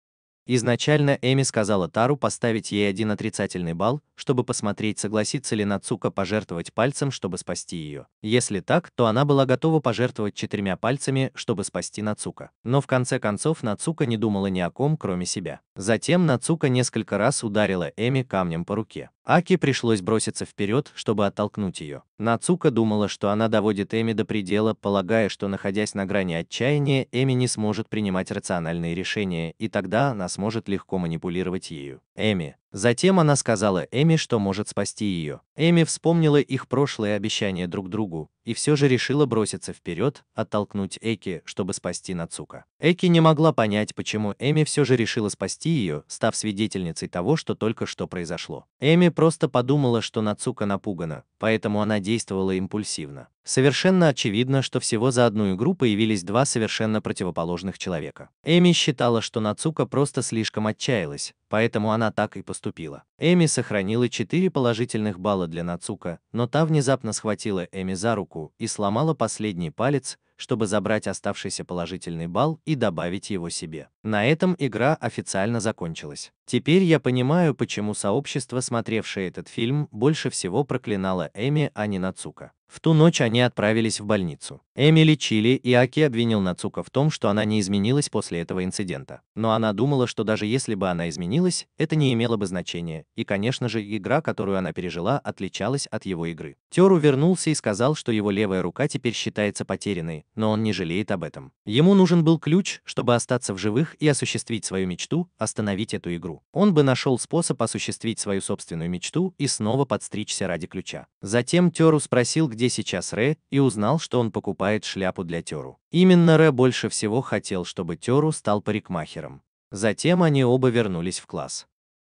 Изначально Эми сказала Тару поставить ей 1 отрицательный балл, чтобы посмотреть, согласится ли Нацука пожертвовать пальцем, чтобы спасти ее. Если так, то она была готова пожертвовать 4 пальцами, чтобы спасти Нацука. Но в конце концов Нацука не думала ни о ком, кроме себя. Затем Нацука несколько раз ударила Эми камнем по руке. Аки пришлось броситься вперед, чтобы оттолкнуть ее. Нацука думала, что она доводит Эми до предела, полагая, что, находясь на грани отчаяния, Эми не сможет принимать рациональные решения, и тогда она сможет легко манипулировать ею. Эми. Затем она сказала Эми, что может спасти ее. Эми вспомнила их прошлые обещания друг другу, и все же решила броситься вперед, оттолкнуть Эки, чтобы спасти Нацука. Эки не могла понять, почему Эми все же решила спасти ее, став свидетельницей того, что только что произошло. Эми просто подумала, что Нацука напугана, поэтому она действовала импульсивно. Совершенно очевидно, что всего за одну игру появились 2 совершенно противоположных человека. Эми считала, что Нацука просто слишком отчаялась, поэтому она так и поступила. Эми сохранила 4 положительных балла для Нацука, но та внезапно схватила Эми за руку и сломала последний палец, чтобы забрать оставшийся положительный балл и добавить его себе. На этом игра официально закончилась. Теперь я понимаю, почему сообщество, смотревшее этот фильм, больше всего проклинало Эми, а не Нацука. В ту ночь они отправились в больницу. Эми лечили, и Аки обвинил Нацука в том, что она не изменилась после этого инцидента. Но она думала, что даже если бы она изменилась, это не имело бы значения, и, конечно же, игра, которую она пережила, отличалась от его игры. Тёру вернулся и сказал, что его левая рука теперь считается потерянной, но он не жалеет об этом. Ему нужен был ключ, чтобы остаться в живых и осуществить свою мечту, остановить эту игру. Он бы нашел способ осуществить свою собственную мечту и снова подстричься ради ключа. Затем Тёру спросил, где сейчас Рэ, и узнал, что он покупает шляпу для Тёру. Именно Рэ больше всего хотел, чтобы Тёру стал парикмахером. Затем они оба вернулись в класс.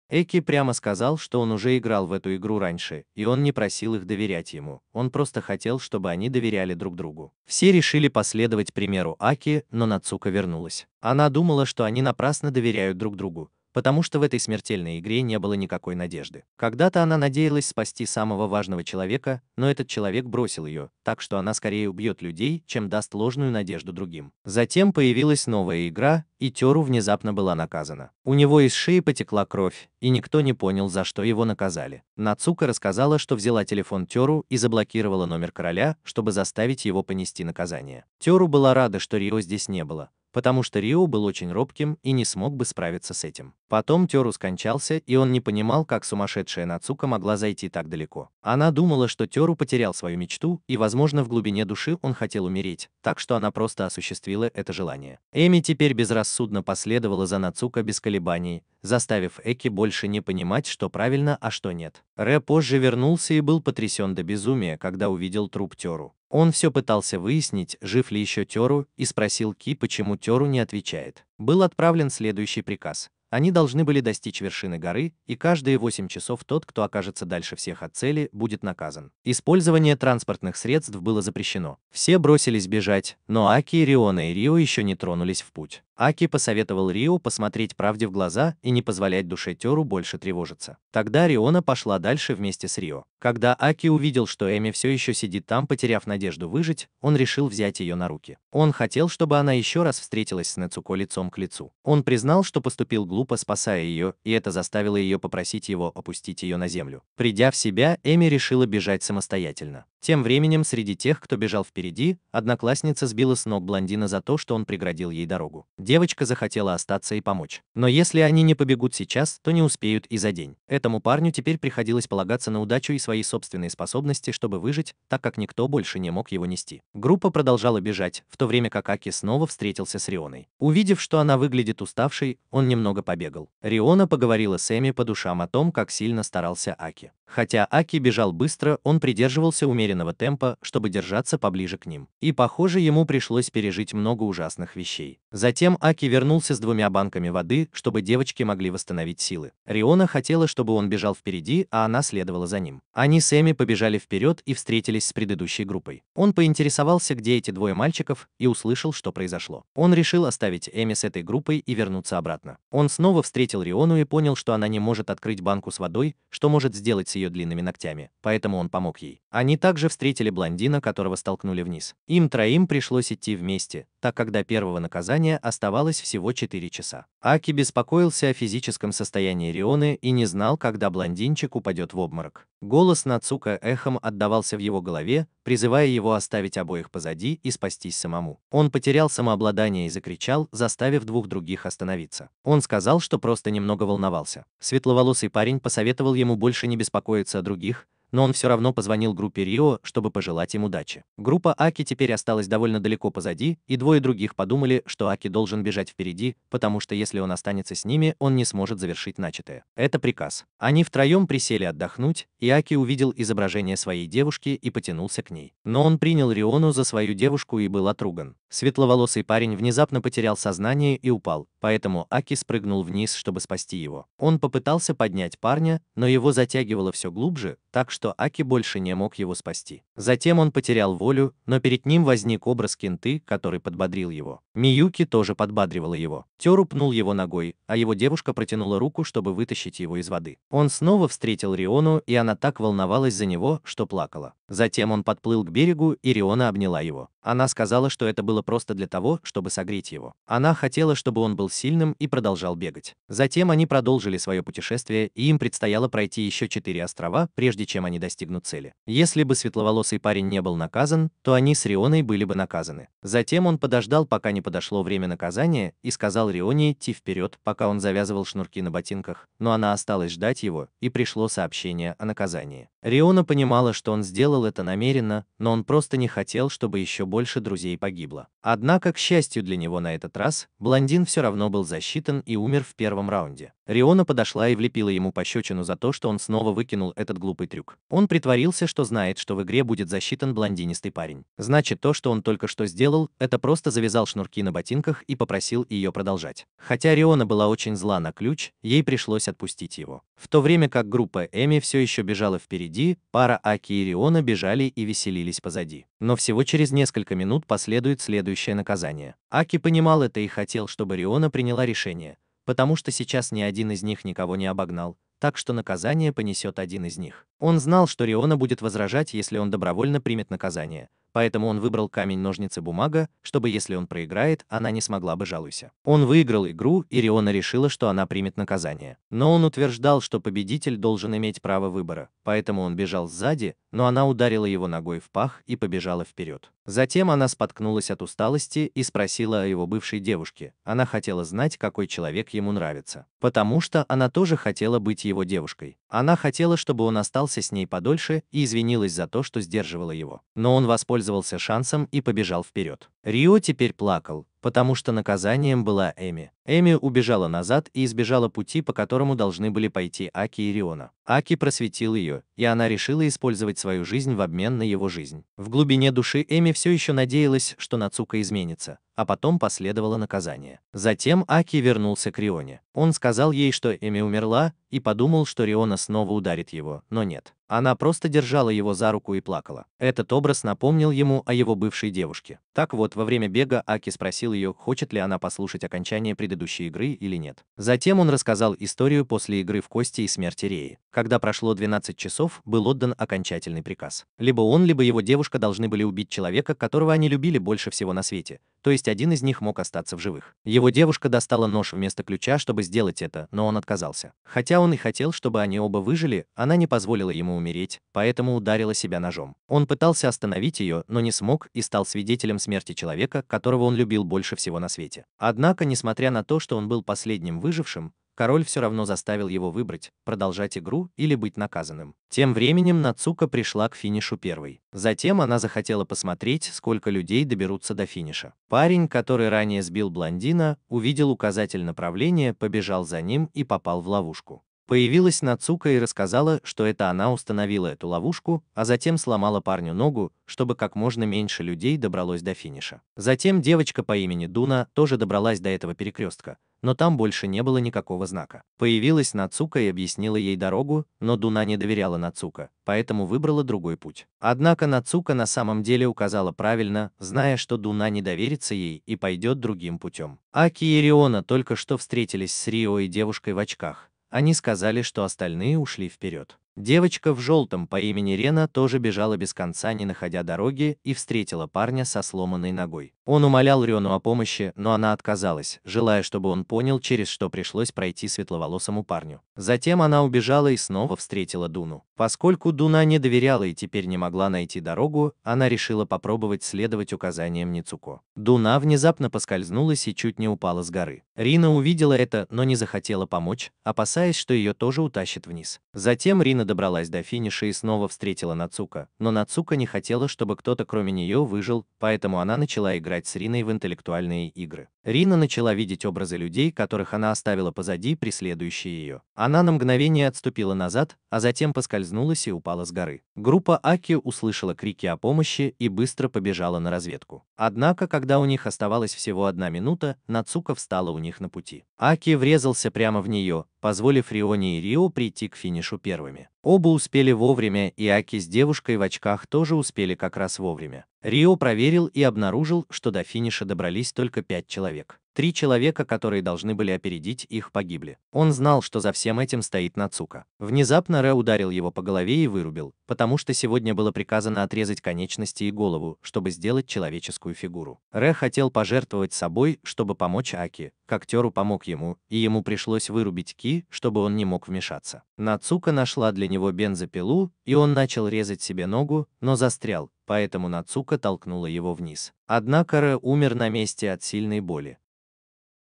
Эки прямо сказал, что он уже играл в эту игру раньше, и он не просил их доверять ему, он просто хотел, чтобы они доверяли друг другу. Все решили последовать примеру Аки, но Нацука вернулась. Она думала, что они напрасно доверяют друг другу, потому что в этой смертельной игре не было никакой надежды. Когда-то она надеялась спасти самого важного человека, но этот человек бросил ее, так что она скорее убьет людей, чем даст ложную надежду другим. Затем появилась новая игра, и Тёру внезапно была наказана. У него из шеи потекла кровь, и никто не понял, за что его наказали. Нацука рассказала, что взяла телефон Тёру и заблокировала номер короля, чтобы заставить его понести наказание. Тёру была рада, что Рио здесь не было, потому что Рио был очень робким и не смог бы справиться с этим. Потом Тёру скончался, и он не понимал, как сумасшедшая Нацука могла зайти так далеко. Она думала, что Тёру потерял свою мечту, и, возможно, в глубине души он хотел умереть, так что она просто осуществила это желание. Эми теперь безрассудно последовала за Нацука без колебаний, заставив Эки больше не понимать, что правильно, а что нет. Рэ позже вернулся и был потрясен до безумия, когда увидел труп Тёру. Он все пытался выяснить, жив ли еще Тёру, и спросил Ки, почему Тёру не отвечает. Был отправлен следующий приказ. Они должны были достичь вершины горы, и каждые 8 часов тот, кто окажется дальше всех от цели, будет наказан. Использование транспортных средств было запрещено. Все бросились бежать, но Аки, Риона и Рио еще не тронулись в путь. Аки посоветовал Рио посмотреть правде в глаза и не позволять душе Тёру больше тревожиться. Тогда Риона пошла дальше вместе с Рио. Когда Аки увидел, что Эми все еще сидит там, потеряв надежду выжить, он решил взять ее на руки. Он хотел, чтобы она еще раз встретилась с Нацуко лицом к лицу. Он признал, что поступил глупо, спасая ее, и это заставило ее попросить его опустить ее на землю. Придя в себя, Эми решила бежать самостоятельно. Тем временем среди тех, кто бежал впереди, одноклассница сбила с ног блондина за то, что он преградил ей дорогу. Девочка захотела остаться и помочь. Но если они не побегут сейчас, то не успеют и за день. Этому парню теперь приходилось полагаться на удачу и свои собственные способности, чтобы выжить, так как никто больше не мог его нести. Группа продолжала бежать, в то время как Аки снова встретился с Рионой. Увидев, что она выглядит уставшей, он немного побегал. Риона поговорила с Эми по душам о том, как сильно старался Аки. Хотя Аки бежал быстро, он придерживался умеренного темпа, чтобы держаться поближе к ним. И, похоже, ему пришлось пережить много ужасных вещей. Затем Аки вернулся с 2 банками воды, чтобы девочки могли восстановить силы. Риона хотела, чтобы он бежал впереди, а она следовала за ним. Они с Эми побежали вперед и встретились с предыдущей группой. Он поинтересовался, где эти 2 мальчиков, и услышал, что произошло. Он решил оставить Эми с этой группой и вернуться обратно. Он снова встретил Риону и понял, что она не может открыть банку с водой, что может сделать с ее длинными ногтями, поэтому он помог ей. Они также встретили блондина, которого столкнули вниз. Им троим пришлось идти вместе, так как до первого наказания оставалось всего 4 часа. Аки беспокоился о физическом состоянии Рионы и не знал, когда блондинчик упадет в обморок. Голос Нацука эхом отдавался в его голове, призывая его оставить обоих позади и спастись самому. Он потерял самообладание и закричал, заставив 2 других остановиться. Он сказал, что просто немного волновался. Светловолосый парень посоветовал ему больше не беспокоиться о других, но он все равно позвонил группе Рио, чтобы пожелать им удачи. Группа Аки теперь осталась довольно далеко позади, и 2 других подумали, что Аки должен бежать впереди, потому что если он останется с ними, он не сможет завершить начатое. Это приказ. Они втроем присели отдохнуть, и Аки увидел изображение своей девушки и потянулся к ней. Но он принял Риону за свою девушку и был отруган. Светловолосый парень внезапно потерял сознание и упал, поэтому Аки спрыгнул вниз, чтобы спасти его. Он попытался поднять парня, но его затягивало все глубже, так что Аки больше не мог его спасти. Затем он потерял волю, но перед ним возник образ Кенты, который подбодрил его. Миюки тоже подбадривала его. Тёру пнул его ногой, а его девушка протянула руку, чтобы вытащить его из воды. Он снова встретил Риону, и она так волновалась за него, что плакала. Затем он подплыл к берегу, и Риона обняла его. Она сказала, что это было просто для того, чтобы согреть его. Она хотела, чтобы он был сильным и продолжал бегать. Затем они продолжили свое путешествие, и им предстояло пройти еще 4 острова, прежде чем они достигнут цели. Если бы светловолосый парень не был наказан, то они с Рионой были бы наказаны. Затем он подождал, пока не подошло время наказания, и сказал Рионе идти вперед, пока он завязывал шнурки на ботинках, но она осталась ждать его, и пришло сообщение о наказании. Риона понимала, что он сделал это намеренно, но он просто не хотел, чтобы еще больше друзей погибло. Однако, к счастью для него на этот раз, блондин все равно был засчитан и умер в первом раунде. Риона подошла и влепила ему пощечину за то, что он снова выкинул этот глупый трюк. Он притворился, что знает, что в игре будет засчитан блондинистый парень. Значит, то, что он только что сделал, это просто завязал шнурки на ботинках и попросил ее продолжать. Хотя Риона была очень зла на ключ, ей пришлось отпустить его. В то время как группа Эми все еще бежала впереди, пара Аки и Риона бежали и веселились позади. Но всего через несколько минут последует следующее наказание. Аки понимал это и хотел, чтобы Риона приняла решение, потому что сейчас ни один из них никого не обогнал, так что наказание понесет один из них. Он знал, что Риона будет возражать, если он добровольно примет наказание, поэтому он выбрал камень-ножницы-бумага, чтобы если он проиграет, она не смогла бы жалуйся. Он выиграл игру, и Риона решила, что она примет наказание. Но он утверждал, что победитель должен иметь право выбора, поэтому он бежал сзади, но она ударила его ногой в пах и побежала вперед. Затем она споткнулась от усталости и спросила о его бывшей девушке. Она хотела знать, какой человек ему нравится. Потому что она тоже хотела быть его девушкой. Она хотела, чтобы он остался с ней подольше, и извинилась за то, что сдерживала его. Но он воспользовался шансом и побежал вперед. Рио теперь плакал, потому что наказанием была Эми. Эми убежала назад и избежала пути, по которому должны были пойти Аки и Риона. Аки просветил ее, и она решила использовать свою жизнь в обмен на его жизнь. В глубине души Эми все еще надеялась, что Нацука изменится, а потом последовало наказание. Затем Аки вернулся к Рионе. Он сказал ей, что Эми умерла, и подумал, что Риона снова ударит его, но нет. Она просто держала его за руку и плакала. Этот образ напомнил ему о его бывшей девушке. Так вот, во время бега Аки спросил ее, хочет ли она послушать окончание предыдущей игры или нет. Затем он рассказал историю после игры в кости и смерти Реи. Когда прошло 12 часов, был отдан окончательный приказ. Либо он, либо его девушка должны были убить человека, которого они любили больше всего на свете, то есть один из них мог остаться в живых. Его девушка достала нож вместо ключа, чтобы сделать это, но он отказался. Хотя он и хотел, чтобы они оба выжили, она не позволила ему умереть, поэтому ударила себя ножом. Он пытался остановить ее, но не смог и стал свидетелем смерти человека, которого он любил больше всего на свете. Однако, несмотря на то, что он был последним выжившим, король все равно заставил его выбрать, продолжать игру или быть наказанным. Тем временем Нацука пришла к финишу первой. Затем она захотела посмотреть, сколько людей доберутся до финиша. Парень, который ранее сбил блондина, увидел указатель направления, побежал за ним и попал в ловушку. Появилась Нацука и рассказала, что это она установила эту ловушку, а затем сломала парню ногу, чтобы как можно меньше людей добралось до финиша. Затем девочка по имени Дуна тоже добралась до этого перекрестка, но там больше не было никакого знака. Появилась Нацука и объяснила ей дорогу, но Дуна не доверяла Нацука, поэтому выбрала другой путь. Однако Нацука на самом деле указала правильно, зная, что Дуна не доверится ей и пойдет другим путем. Аки и Риона только что встретились с Рио и девушкой в очках. Они сказали, что остальные ушли вперед. Девочка в желтом по имени Рена тоже бежала без конца, не находя дороги, и встретила парня со сломанной ногой. Он умолял Рену о помощи, но она отказалась, желая, чтобы он понял, через что пришлось пройти светловолосому парню. Затем она убежала и снова встретила Дуну. Поскольку Дуна не доверяла и теперь не могла найти дорогу, она решила попробовать следовать указаниям Ницуко. Дуна внезапно поскользнулась и чуть не упала с горы. Рина увидела это, но не захотела помочь, опасаясь, что ее тоже утащит вниз. Затем Рина добралась до финиша и снова встретила Нацука, но Нацука не хотела, чтобы кто-то кроме нее выжил, поэтому она начала играть с Риной в интеллектуальные игры. Рина начала видеть образы людей, которых она оставила позади, преследующие ее. Она на мгновение отступила назад, а затем поскользнулась и упала с горы. Группа Аки услышала крики о помощи и быстро побежала на разведку. Однако, когда у них оставалась всего 1 минута, Нацука встала у них на пути. Аки врезался прямо в нее, позволив Рионе и Рио прийти к финишу первыми. Оба успели вовремя, и Аки с девушкой в очках тоже успели как раз вовремя. Рио проверил и обнаружил, что до финиша добрались только 5 человек. 3 человека, которые должны были опередить их, погибли. Он знал, что за всем этим стоит Нацука. Внезапно Рэ ударил его по голове и вырубил, потому что сегодня было приказано отрезать конечности и голову, чтобы сделать человеческую фигуру. Рэ хотел пожертвовать собой, чтобы помочь Аки. К актеру помог ему, и ему пришлось вырубить Ки, чтобы он не мог вмешаться. Нацука нашла для него бензопилу, и он начал резать себе ногу, но застрял, поэтому Нацука толкнула его вниз. Однако Рэ умер на месте от сильной боли.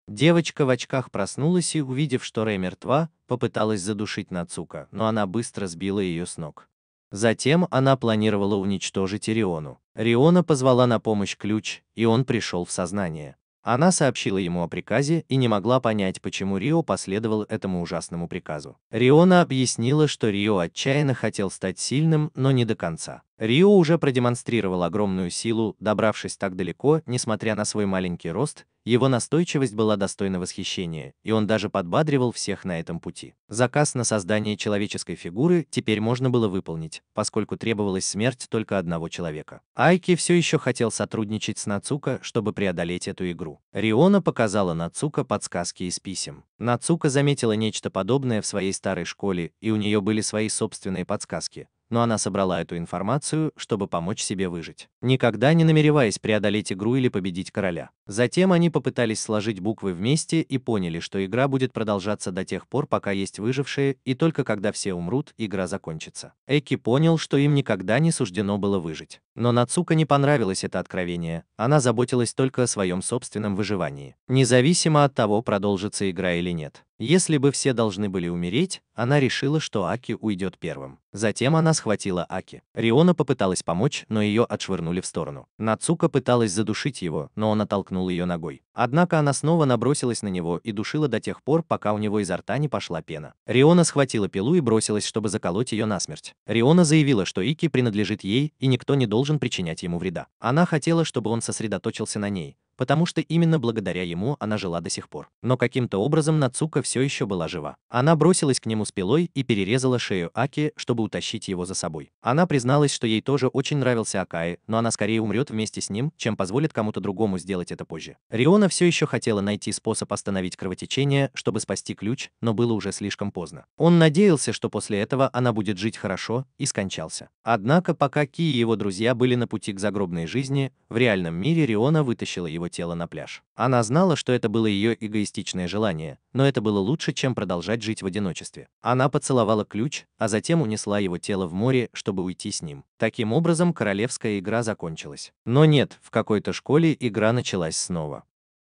Девочка в очках проснулась и, увидев, что Рэ мертва, попыталась задушить Нацука, но она быстро сбила ее с ног. Затем она планировала уничтожить Риону. Риона позвала на помощь ключ, и он пришел в сознание. Она сообщила ему о приказе и не могла понять, почему Рио последовал этому ужасному приказу. Риона объяснила, что Рио отчаянно хотел стать сильным, но не до конца. Рио уже продемонстрировал огромную силу, добравшись так далеко, несмотря на свой маленький рост, его настойчивость была достойна восхищения, и он даже подбадривал всех на этом пути. Заказ на создание человеческой фигуры теперь можно было выполнить, поскольку требовалась смерть только одного человека. Айки все еще хотел сотрудничать с Нацука, чтобы преодолеть эту игру. Риона показала Нацука подсказки из писем. Нацука заметила нечто подобное в своей старой школе, и у нее были свои собственные подсказки. Но она собрала эту информацию, чтобы помочь себе выжить, никогда не намереваясь преодолеть игру или победить короля. Затем они попытались сложить буквы вместе и поняли, что игра будет продолжаться до тех пор, пока есть выжившие, и только когда все умрут, игра закончится. Эки понял, что им никогда не суждено было выжить. Но Нацука не понравилось это откровение, она заботилась только о своем собственном выживании, независимо от того, продолжится игра или нет. Если бы все должны были умереть, она решила, что Аки уйдет первым. Затем она схватила Аки. Риона попыталась помочь, но ее отшвырнули в сторону. Нацука пыталась задушить его, но он оттолкнул ее ногой. Однако она снова набросилась на него и душила до тех пор, пока у него изо рта не пошла пена. Риона схватила пилу и бросилась, чтобы заколоть ее насмерть. Риона заявила, что Ики принадлежит ей, и никто не должен причинять ему вреда. Она хотела, чтобы он сосредоточился на ней, потому что именно благодаря ему она жила до сих пор. Но каким-то образом Нацука все еще была жива. Она бросилась к нему с пилой и перерезала шею Аки, чтобы утащить его за собой. Она призналась, что ей тоже очень нравился Акаи, но она скорее умрет вместе с ним, чем позволит кому-то другому сделать это позже. Риона все еще хотела найти способ остановить кровотечение, чтобы спасти ключ, но было уже слишком поздно. Он надеялся, что после этого она будет жить хорошо, и скончался. Однако, пока Ки и его друзья были на пути к загробной жизни, в реальном мире Риона вытащила его тело на пляж. Она знала, что это было ее эгоистичное желание, но это было лучше, чем продолжать жить в одиночестве. Она поцеловала ключ, а затем унесла его тело в море, чтобы уйти с ним. Таким образом, королевская игра закончилась. Но нет, в какой-то школе игра началась снова.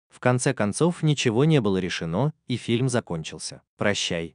В конце концов, ничего не было решено, и фильм закончился. Прощай.